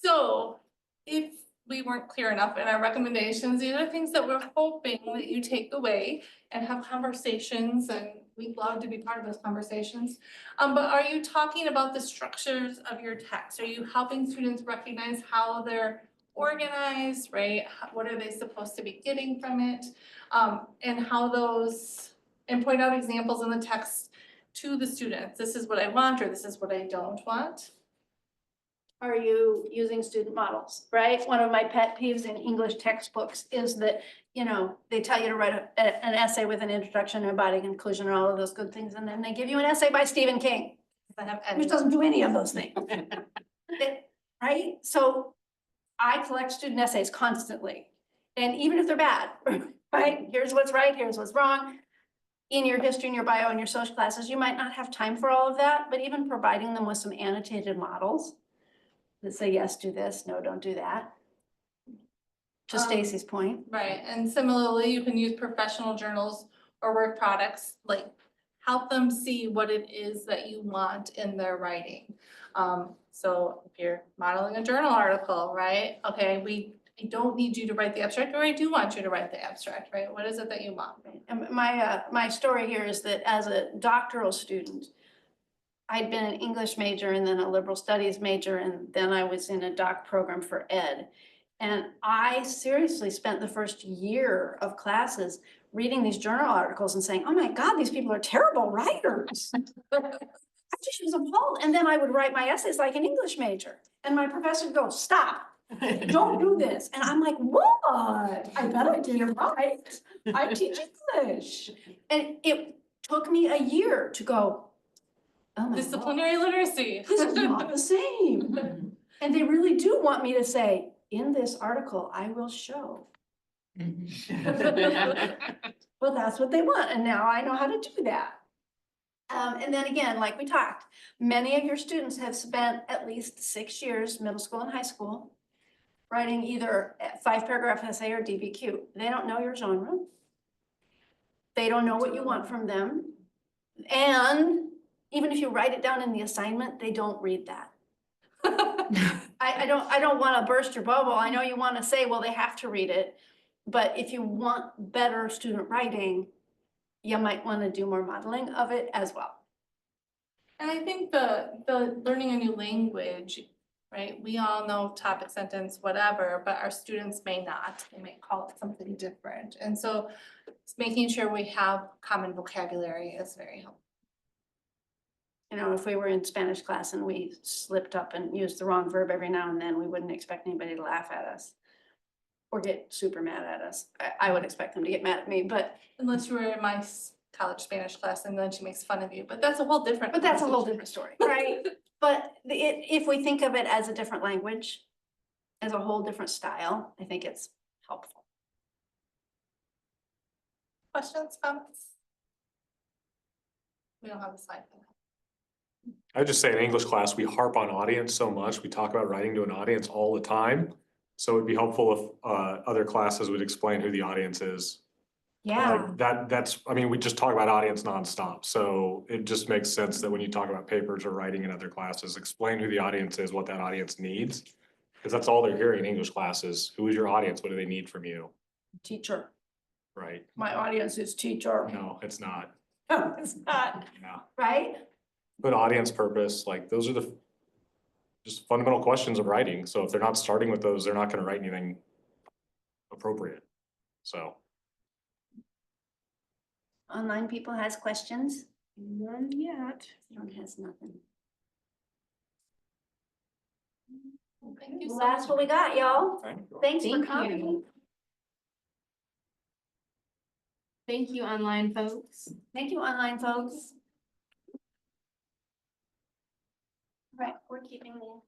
[SPEAKER 1] So if we weren't clear enough in our recommendations, these are things that we're hoping that you take away and have conversations, and we'd love to be part of those conversations. But are you talking about the structures of your text? Are you helping students recognize how they're organized, right? What are they supposed to be getting from it? And point out examples in the text to the students. This is what I want, or this is what I don't want.
[SPEAKER 2] Are you using student models, right? One of my pet peeves in English textbooks is that, they tell you to write an essay with an introduction and a body conclusion and all of those good things. And then they give you an essay by Stephen King, which doesn't do any of those things. Right? So I collect student essays constantly. And even if they're bad, right? Here's what's right, here's what's wrong. In your history and your bio and your social classes, you might not have time for all of that, but even providing them with some annotated models that say, yes, do this, no, don't do that. To Stacy's point.
[SPEAKER 1] Right, and similarly, you can use professional journals or work products, like help them see what it is that you want in their writing. So if you're modeling a journal article, right? Okay, I don't need you to write the abstract, or I do want you to write the abstract, right? What is it that you want?
[SPEAKER 2] And my story here is that as a doctoral student, I'd been an English major and then a liberal studies major, and then I was in a doc program for ed. And I seriously spent the first year of classes reading these journal articles and saying, oh my God, these people are terrible writers. I just was appalled. And then I would write my essays like an English major. And my professor would go, stop. don't do this. And I'm like, what? I bet I did it right. I teach English. And it took me a year to go, oh my God,
[SPEAKER 1] Disciplinary literacy.
[SPEAKER 2] this is not the same. And they really do want me to say, in this article, I will show. Well, that's what they want, and now I know how to do that. And then again, like we talked, many of your students have spent at least 6 years, middle school and high school, writing either a 5-paragraph essay or DBQ. They don't know your genre. They don't know what you want from them. And even if you write it down in the assignment, they don't read that. I don't want to burst your bubble. I know you want to say, well, they have to read it. But if you want better student writing, you might want to do more modeling of it as well.
[SPEAKER 1] And I think the learning a new language, right? We all know topic, sentence, whatever, but our students may not. They may call it something different. And so it's making sure we have common vocabulary is very helpful.
[SPEAKER 2] You know, if we were in Spanish class and we slipped up and used the wrong verb every now and then, we wouldn't expect anybody to laugh at us or get super mad at us. I would expect them to get mad at me, but
[SPEAKER 1] Unless you were in my college Spanish class and then she makes fun of you, but that's a whole different.
[SPEAKER 2] that's a whole
[SPEAKER 1] conversation.
[SPEAKER 2] different story, right? But if we think of it as a different language, as a whole different style, I think it's helpful.
[SPEAKER 1] Questions, comments? We don't have a slide for that.
[SPEAKER 9] I would just say in English class, we harp on audience so much. We talk about writing to an audience all the time. So it'd be helpful if other classes would explain who the audience is.
[SPEAKER 2] Yeah,
[SPEAKER 9] Like that's, I mean, we just talk about audience nonstop. So it just makes sense that when you talk about papers or writing in other classes, explain who the audience is, what that audience needs. Because that's all they're hearing in English classes. Who is your audience? What do they need from you?
[SPEAKER 2] teacher.
[SPEAKER 9] Right?
[SPEAKER 2] My audience is teacher.
[SPEAKER 9] No, it's not.
[SPEAKER 2] No, it's not,
[SPEAKER 9] No.
[SPEAKER 2] right?
[SPEAKER 9] But audience purpose, like those are the just fundamental questions of writing. So if they're not starting with those, they're not going to write anything appropriate. So.
[SPEAKER 2] Online people has questions.
[SPEAKER 10] None yet.
[SPEAKER 2] John has nothing.
[SPEAKER 1] Well, thank you so
[SPEAKER 2] Well, that's
[SPEAKER 1] much.
[SPEAKER 2] what we got, y'all.
[SPEAKER 7] Thank you.
[SPEAKER 2] Thanks for
[SPEAKER 5] Thank
[SPEAKER 2] coming.
[SPEAKER 5] you. Thank you, online folks.
[SPEAKER 2] Thank you, online folks. All right, we're keeping the.